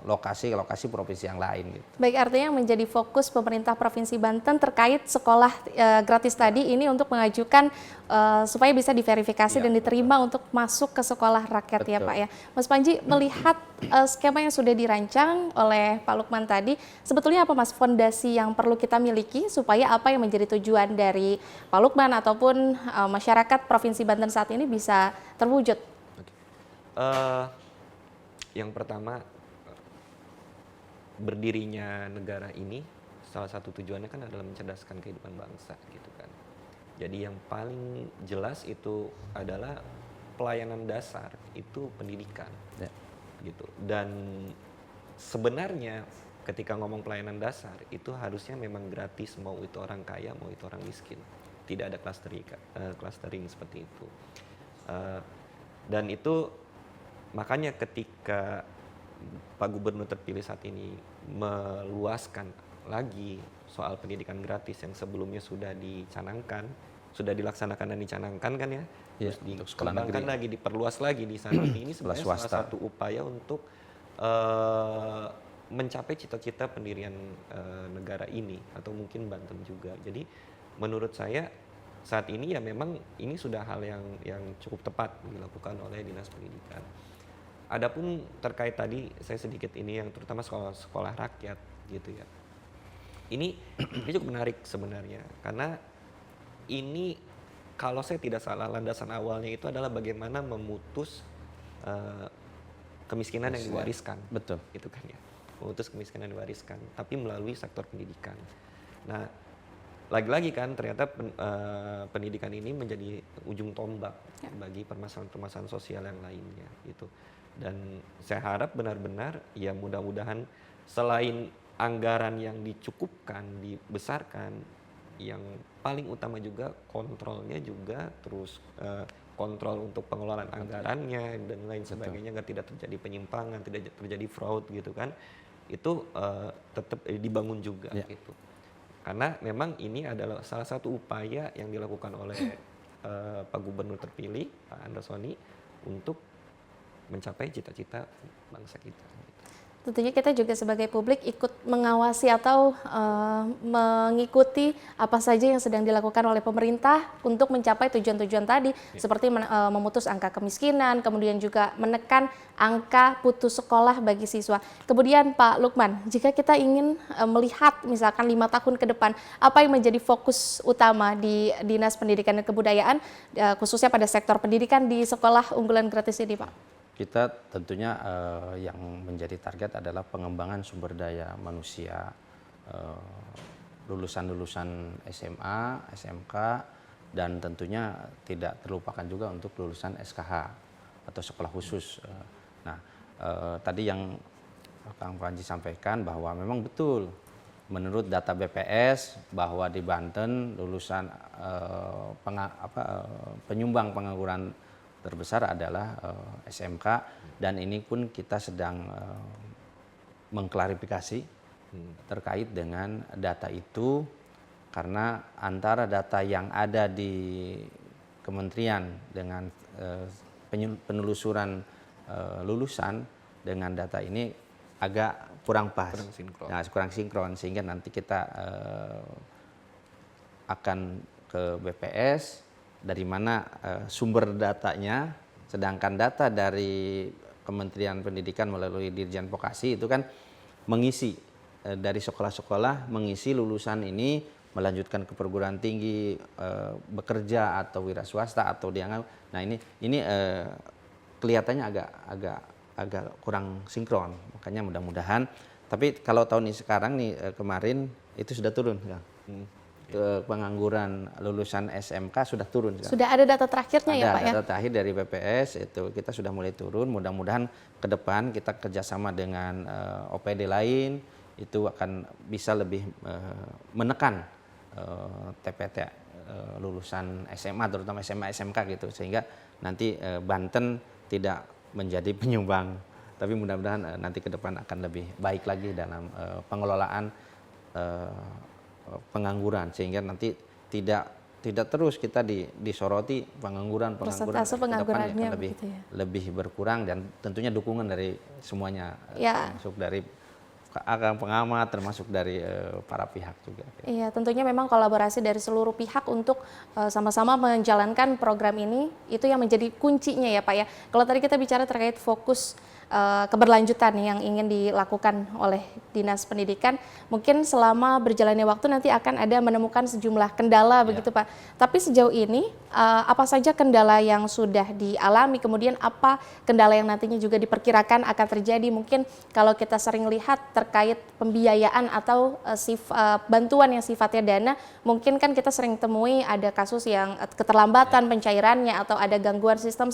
lokasi-lokasi provinsi yang lain. Gitu. Baik, artinya yang menjadi fokus pemerintah Provinsi Banten terkait sekolah gratis tadi ini untuk mengajukan supaya bisa diverifikasi dan diterima untuk masuk ke sekolah rakyat. Betul. Ya Pak ya. Mas Panji, melihat skema yang sudah dirancang oleh Pak Lukman tadi, sebetulnya apa Mas fondasi yang perlu kita miliki supaya apa yang menjadi tujuan dari Pak Lukman ataupun masyarakat Provinsi Banten saat ini bisa terwujud? Yang pertama, berdirinya negara ini salah satu tujuannya kan adalah mencerdaskan kehidupan bangsa gitu kan. Jadi yang paling jelas itu adalah pelayanan dasar itu pendidikan. Ya. Gitu. Dan sebenarnya ketika ngomong pelayanan dasar itu harusnya memang gratis, mau itu orang kaya mau itu orang miskin, tidak ada clustering seperti itu. Dan itu makanya ketika Pak Gubernur terpilih saat ini meluaskan lagi soal pendidikan gratis yang sebelumnya sudah dicanangkan, sudah dilaksanakan dan dicanangkan kan ya, Ya, terus untuk sekolah dikembangkan negeri. lagi, diperluas lagi di sana. Ini sebenarnya salah swasta. satu upaya untuk mencapai cita-cita pendirian negara ini atau mungkin Banten juga. Jadi menurut saya saat ini ya memang ini sudah hal yang cukup tepat dilakukan oleh Dinas Pendidikan. Adapun terkait tadi saya sedikit ini yang terutama sekolah rakyat gitu ya. Ini cukup menarik sebenarnya karena ini kalau saya tidak salah landasan awalnya itu adalah bagaimana memutus kemiskinan yang diwariskan. Betul. Gitu kan ya. Memutus kemiskinan yang diwariskan tapi melalui sektor pendidikan. Nah, lagi-lagi kan ternyata pendidikan ini menjadi ujung tombak bagi permasalahan-permasalahan sosial yang lainnya gitu. Dan saya harap benar-benar ya mudah-mudahan selain anggaran yang dicukupkan, dibesarkan, yang paling utama juga kontrolnya juga terus kontrol untuk pengelolaan anggarannya dan lain sebagainya agar tidak terjadi penyimpangan, tidak terjadi fraud gitu kan. Itu tetap dibangun juga gitu. Karena memang ini adalah salah satu upaya yang dilakukan oleh Pak Gubernur terpilih, Pak Andersoni, untuk mencapai cita-cita bangsa kita. Tentunya kita juga sebagai publik ikut mengawasi atau mengikuti apa saja yang sedang dilakukan oleh pemerintah untuk mencapai tujuan-tujuan tadi, seperti memutus angka kemiskinan, kemudian juga menekan angka putus sekolah bagi siswa. Kemudian Pak Lukman, jika kita ingin melihat misalkan 5 tahun ke depan, apa yang menjadi fokus utama di Dinas Pendidikan dan Kebudayaan, khususnya pada sektor pendidikan di sekolah unggulan gratis ini Pak? Kita tentunya yang menjadi target adalah pengembangan sumber daya manusia, lulusan-lulusan SMA, SMK, dan tentunya tidak terlupakan juga untuk lulusan SKH atau sekolah khusus. Nah, tadi yang Kang Panji sampaikan bahwa memang betul menurut data BPS bahwa di Banten lulusan penyumbang pengangguran terbesar adalah SMK, dan ini pun kita sedang mengklarifikasi terkait dengan data itu, karena antara data yang ada di kementerian dengan penelusuran lulusan dengan data ini agak kurang pas, kurang sinkron, sehingga nanti kita akan ke BPS dari mana sumber datanya, sedangkan data dari Kementerian Pendidikan melalui Dirjen Vokasi itu kan mengisi dari sekolah-sekolah, mengisi lulusan ini melanjutkan ke perguruan tinggi, bekerja atau wira swasta atau dianggap. Nah ini kelihatannya agak kurang sinkron, makanya mudah-mudahan. Tapi kalau tahun ini sekarang nih kemarin itu sudah turun ya. Pengangguran lulusan SMK sudah turun. Sudah ada data terakhirnya ya Pak ya? Ada data terakhir dari BPS, itu kita sudah mulai turun. Mudah-mudahan ke depan kita kerjasama dengan OPD lain, itu akan bisa lebih menekan TPT lulusan SMA, terutama SMA SMK gitu, sehingga nanti Banten tidak menjadi penyumbang. Tapi mudah-mudahan nanti ke depan akan lebih baik lagi dalam pengelolaan pengangguran, sehingga nanti tidak terus kita disoroti pengangguran persentase penganggurannya akan lebih berkurang, dan tentunya dukungan dari semuanya, termasuk dari pengamat, termasuk dari para pihak juga. Iya, tentunya memang kolaborasi dari seluruh pihak untuk sama-sama menjalankan program ini, itu yang menjadi kuncinya ya Pak ya. Kalau tadi kita bicara terkait fokus keberlanjutan yang ingin dilakukan oleh Dinas Pendidikan. Mungkin selama berjalannya waktu nanti akan ada menemukan sejumlah kendala begitu Pak. Tapi sejauh ini apa saja kendala yang sudah dialami, kemudian apa kendala yang nantinya juga diperkirakan akan terjadi? Mungkin kalau kita sering lihat terkait pembiayaan atau bantuan yang sifatnya dana, mungkin kan kita sering temui ada kasus yang keterlambatan pencairannya atau ada gangguan sistem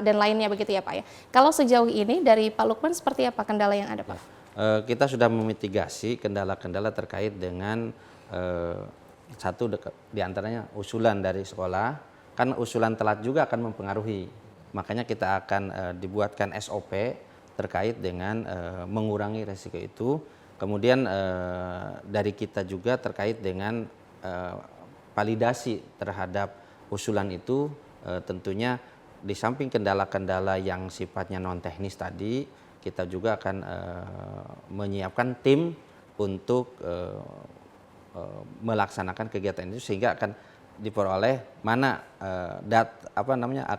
dan lainnya begitu ya Pak ya. Kalau sejauh ini dari Pak Lukman seperti apa kendala yang ada Pak? Kita sudah memitigasi kendala-kendala terkait dengan satu diantaranya usulan dari sekolah, kan usulan telat juga akan mempengaruhi. Makanya kita akan dibuatkan SOP terkait dengan mengurangi resiko itu. Kemudian dari kita juga terkait dengan validasi terhadap usulan itu, tentunya di samping kendala-kendala yang sifatnya non teknis tadi, kita juga akan menyiapkan tim untuk melaksanakan kegiatan itu sehingga akan diperoleh mana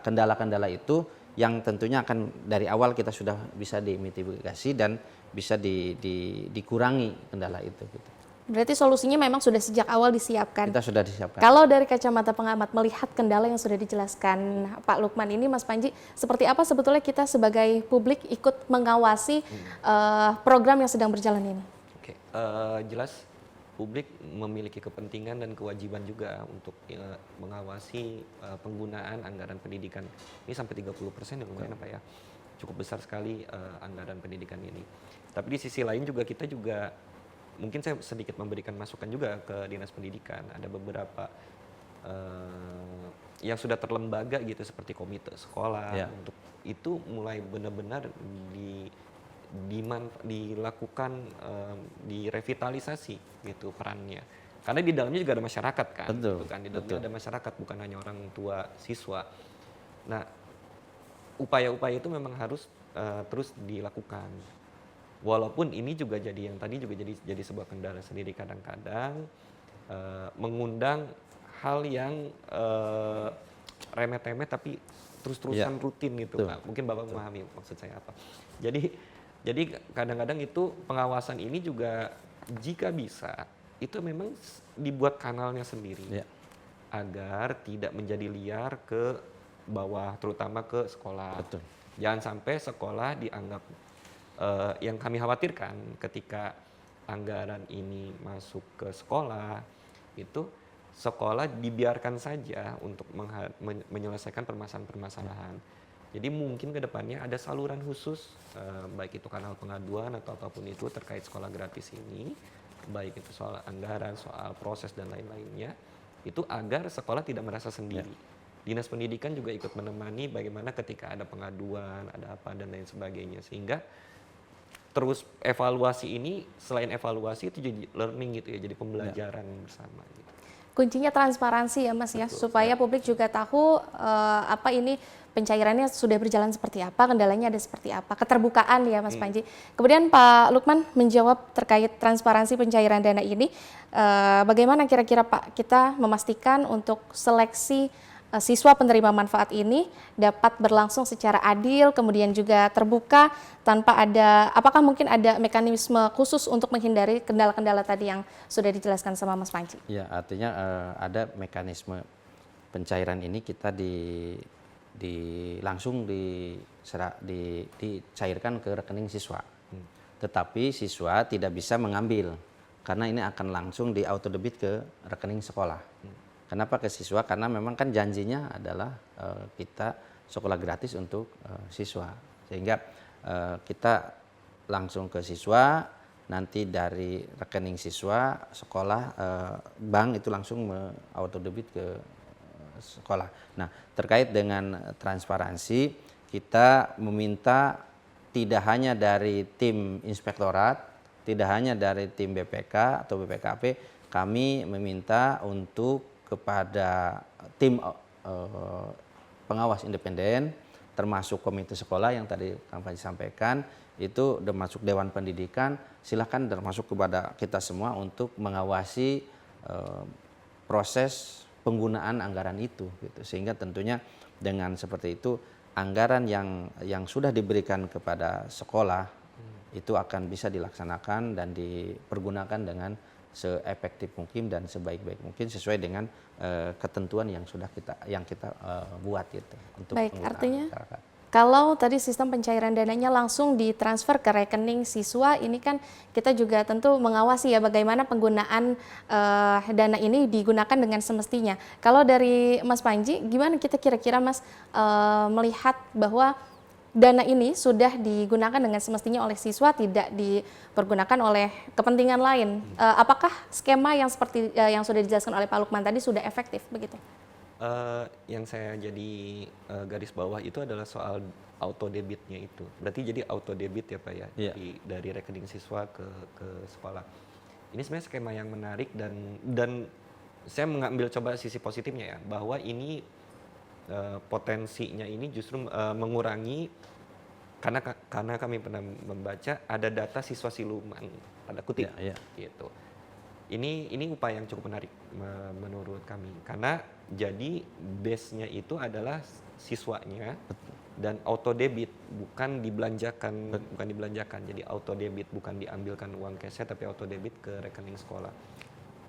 kendala-kendala itu yang tentunya akan dari awal kita sudah bisa dimitigasi dan bisa dikurangi kendala itu. Gitu. Berarti solusinya memang sudah sejak awal disiapkan. Kita sudah disiapkan. Kalau dari kacamata pengamat melihat kendala yang sudah dijelaskan Pak Lukman ini, Mas Panji, seperti apa sebetulnya kita sebagai publik ikut mengawasi program yang sedang berjalan ini? Oke, jelas publik memiliki kepentingan dan kewajiban juga untuk mengawasi penggunaan anggaran pendidikan. Ini sampai 30% yang lumayan Pak ya. Cukup besar sekali anggaran pendidikan ini. Tapi di sisi lain juga kita juga mungkin saya sedikit memberikan masukan juga ke Dinas Pendidikan. Ada beberapa yang sudah terlembaga gitu seperti komite sekolah untuk itu mulai benar-benar dilakukan direvitalisasi gitu perannya. Karena di dalamnya juga ada masyarakat kan. Betul, gitu kan. Di dalamnya ada masyarakat bukan hanya orang tua siswa. Nah, upaya-upaya itu memang harus terus dilakukan. Walaupun ini juga jadi yang tadi juga jadi sebuah kendala sendiri kadang-kadang mengundang hal yang remeh-temeh tapi terus-terusan rutin gitu Pak. Mungkin Bapak memahami maksud saya apa. Jadi kadang-kadang itu pengawasan ini juga jika bisa itu memang dibuat kanalnya sendiri agar tidak menjadi liar ke bawah terutama ke sekolah. Betul. Jangan sampai sekolah dianggap yang kami khawatirkan ketika anggaran ini masuk ke sekolah itu sekolah dibiarkan saja untuk menyelesaikan permasalahan-permasalahan. Jadi mungkin ke depannya ada saluran khusus baik itu kanal pengaduan atau apapun itu terkait sekolah gratis ini, baik itu soal anggaran, soal proses dan lain-lainnya, itu agar sekolah tidak merasa sendiri. Dinas Pendidikan juga ikut menemani bagaimana ketika ada pengaduan, ada apa dan lain sebagainya sehingga terus evaluasi ini selain evaluasi itu jadi learning gitu ya, jadi pembelajaran bersama gitu. Kuncinya transparansi ya Mas ya, supaya publik juga tahu apa ini pencairannya sudah berjalan seperti apa, kendalanya ada seperti apa, keterbukaan ya Mas Panji. Kemudian Pak Lukman menjawab terkait transparansi pencairan dana ini, bagaimana kira-kira Pak kita memastikan untuk seleksi siswa penerima manfaat ini dapat berlangsung secara adil, kemudian juga terbuka tanpa ada, apakah mungkin ada mekanisme khusus untuk menghindari kendala-kendala tadi yang sudah dijelaskan sama Mas Panji? Ya, artinya ada mekanisme pencairan ini kita langsung dicairkan ke rekening siswa. Tetapi siswa tidak bisa mengambil karena ini akan langsung di auto debit ke rekening sekolah. Kenapa ke siswa? Karena memang kan janjinya adalah kita sekolah gratis untuk siswa. Sehingga kita langsung ke siswa, nanti dari rekening siswa, sekolah, bank itu langsung auto debit ke sekolah. Nah, terkait dengan transparansi, kita meminta tidak hanya dari tim inspektorat, tidak hanya dari tim BPK atau BPKP, kami meminta untuk kepada tim pengawas independen, termasuk komite sekolah yang tadi Kang Panji sampaikan, itu termasuk Dewan Pendidikan, silakan termasuk kepada kita semua untuk mengawasi proses penggunaan anggaran itu, gitu. Sehingga tentunya dengan seperti itu anggaran yang sudah diberikan kepada sekolah itu akan bisa dilaksanakan dan dipergunakan dengan seefektif mungkin dan sebaik-baik mungkin sesuai dengan ketentuan yang kita buat gitu untuk Baik, penggunaan artinya masyarakat. kalau tadi sistem pencairan dananya langsung ditransfer ke rekening siswa, ini kan kita juga tentu mengawasi ya bagaimana penggunaan dana ini digunakan dengan semestinya. Kalau dari Mas Panji, gimana kita kira-kira Mas melihat bahwa dana ini sudah digunakan dengan semestinya oleh siswa, tidak dipergunakan oleh kepentingan lain. Apakah skema yang seperti yang sudah dijelaskan oleh Pak Lukman tadi sudah efektif begitu? Yang saya jadi garis bawah itu adalah soal auto debitnya itu. Berarti jadi auto debit ya Pak ya, Iya. dari rekening siswa ke sekolah. Ini sebenarnya skema yang menarik dan saya mengambil coba sisi positifnya ya, bahwa ini potensinya ini justru mengurangi karena kami pernah membaca ada data siswa siluman tanda kutip Iya, iya. gitu. Ini upaya yang cukup menarik menurut kami karena jadi base-nya itu adalah siswanya dan auto debit bukan dibelanjakan jadi auto debit bukan diambilkan uang cashnya tapi auto debit ke rekening sekolah.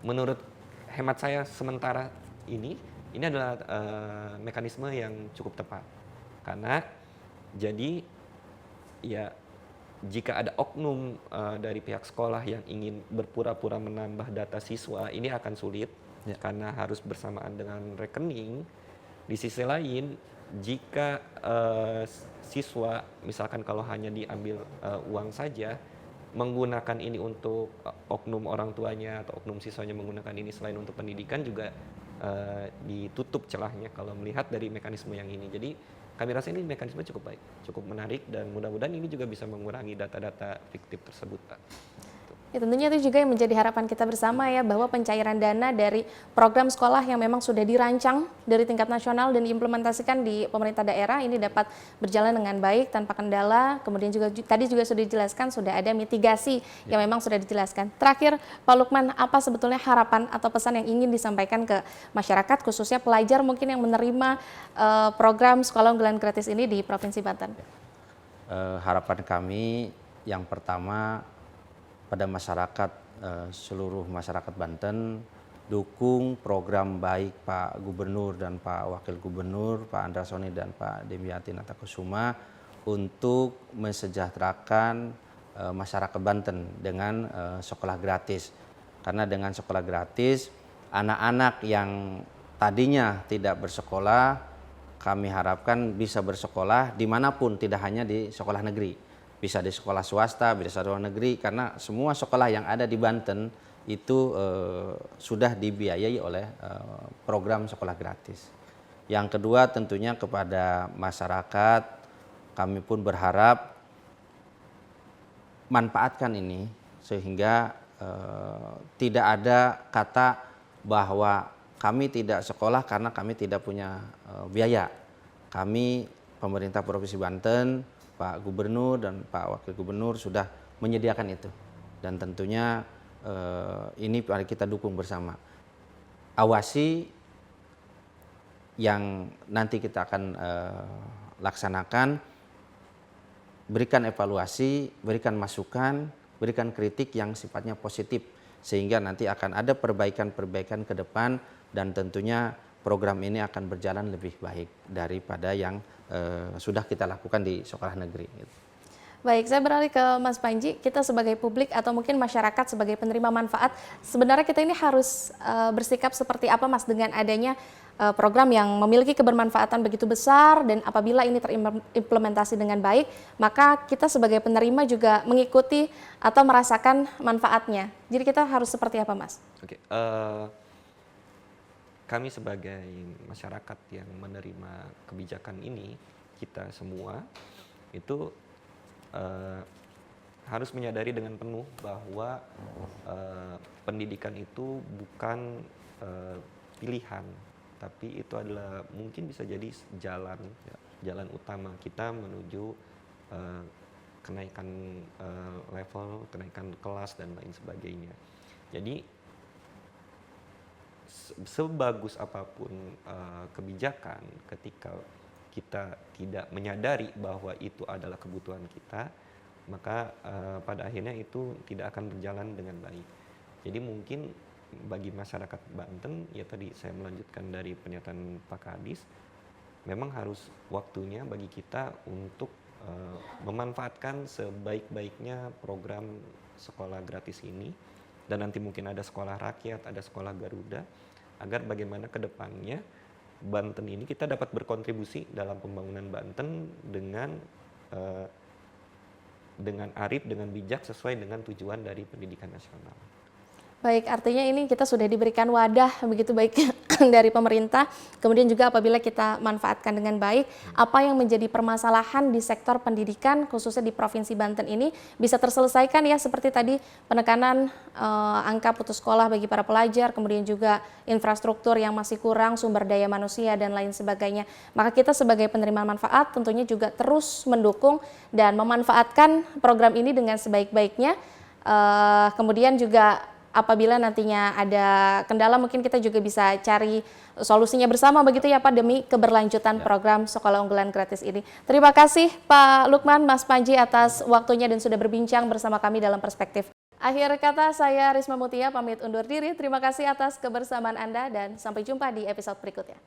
Menurut hemat saya sementara ini adalah mekanisme yang cukup tepat karena jadi ya jika ada oknum dari pihak sekolah yang ingin berpura-pura menambah data siswa, ini akan sulit karena harus bersamaan dengan rekening. Di sisi lain, jika siswa, misalkan kalau hanya diambil uang saja, menggunakan ini untuk oknum orang tuanya atau oknum siswanya menggunakan ini selain untuk pendidikan juga ditutup celahnya kalau melihat dari mekanisme yang ini. Jadi kami rasa ini mekanisme cukup baik, cukup menarik dan mudah-mudahan ini juga bisa mengurangi data-data fiktif tersebut, Pak. Ya, tentunya itu juga yang menjadi harapan kita bersama ya, bahwa pencairan dana dari program sekolah yang memang sudah dirancang dari tingkat nasional dan diimplementasikan di pemerintah daerah ini dapat berjalan dengan baik tanpa kendala. Kemudian juga tadi juga sudah dijelaskan sudah ada mitigasi yang memang sudah dijelaskan. Terakhir Pak Lukman, apa sebetulnya harapan atau pesan yang ingin disampaikan ke masyarakat khususnya pelajar mungkin yang menerima program sekolah unggulan gratis ini di Provinsi Banten? Harapan kami yang pertama pada masyarakat, seluruh masyarakat Banten, dukung program baik Pak Gubernur dan Pak Wakil Gubernur, Pak Andrasoni dan Pak Demiati Natakusuma untuk mensejahterakan masyarakat Banten dengan sekolah gratis. Karena dengan sekolah gratis, anak-anak yang tadinya tidak bersekolah, kami harapkan bisa bersekolah dimanapun, tidak hanya di sekolah negeri. Bisa di sekolah swasta, bisa di sekolah negeri, karena semua sekolah yang ada di Banten itu sudah dibiayai oleh program sekolah gratis. Yang kedua tentunya kepada masyarakat, kami pun berharap manfaatkan ini sehingga tidak ada kata bahwa kami tidak sekolah karena kami tidak punya biaya. Kami pemerintah Provinsi Banten, Pak Gubernur dan Pak Wakil Gubernur sudah menyediakan itu. Dan tentunya ini mari kita dukung bersama. Awasi yang nanti kita akan laksanakan, berikan evaluasi, berikan masukan, berikan kritik yang sifatnya positif. Sehingga nanti akan ada perbaikan-perbaikan ke depan dan tentunya program ini akan berjalan lebih baik daripada yang sudah kita lakukan di sekolah negeri. Baik, saya beralih ke Mas Panji. Kita sebagai publik atau mungkin masyarakat sebagai penerima manfaat, sebenarnya kita ini harus bersikap seperti apa Mas dengan adanya program yang memiliki kebermanfaatan begitu besar dan apabila ini terimplementasi dengan baik, maka kita sebagai penerima juga mengikuti atau merasakan manfaatnya. Jadi kita harus seperti apa Mas? Oke, kami sebagai masyarakat yang menerima kebijakan ini, kita semua itu harus menyadari dengan penuh bahwa pendidikan itu bukan pilihan, tapi itu adalah mungkin bisa jadi jalan utama kita menuju kenaikan level, kenaikan kelas dan lain sebagainya. Jadi sebagus apapun kebijakan, ketika kita tidak menyadari bahwa itu adalah kebutuhan kita, maka pada akhirnya itu tidak akan berjalan dengan baik. Jadi mungkin bagi masyarakat Banten, ya tadi saya melanjutkan dari pernyataan Pak Kadis, memang harus waktunya bagi kita untuk memanfaatkan sebaik-baiknya program sekolah gratis ini, dan nanti mungkin ada sekolah rakyat, ada sekolah Garuda, agar bagaimana ke depannya Banten ini kita dapat berkontribusi dalam pembangunan Banten dengan arif, dengan bijak, sesuai dengan tujuan dari pendidikan nasional. Baik, artinya ini kita sudah diberikan wadah begitu baik dari pemerintah, kemudian juga apabila kita manfaatkan dengan baik, apa yang menjadi permasalahan di sektor pendidikan khususnya di Provinsi Banten ini bisa terselesaikan ya, seperti tadi penekanan angka putus sekolah bagi para pelajar, kemudian juga infrastruktur yang masih kurang, sumber daya manusia dan lain sebagainya. Maka kita sebagai penerima manfaat tentunya juga terus mendukung dan memanfaatkan program ini dengan sebaik-baiknya. Kemudian juga apabila nantinya ada kendala, mungkin kita juga bisa cari solusinya bersama begitu ya Pak, demi keberlanjutan program Sekolah Unggulan Gratis ini. Terima kasih Pak Lukman, Mas Panji atas waktunya dan sudah berbincang bersama kami dalam Perspektif. Akhir kata, saya Risma Mutia pamit undur diri. Terima kasih atas kebersamaan Anda dan sampai jumpa di episode berikutnya.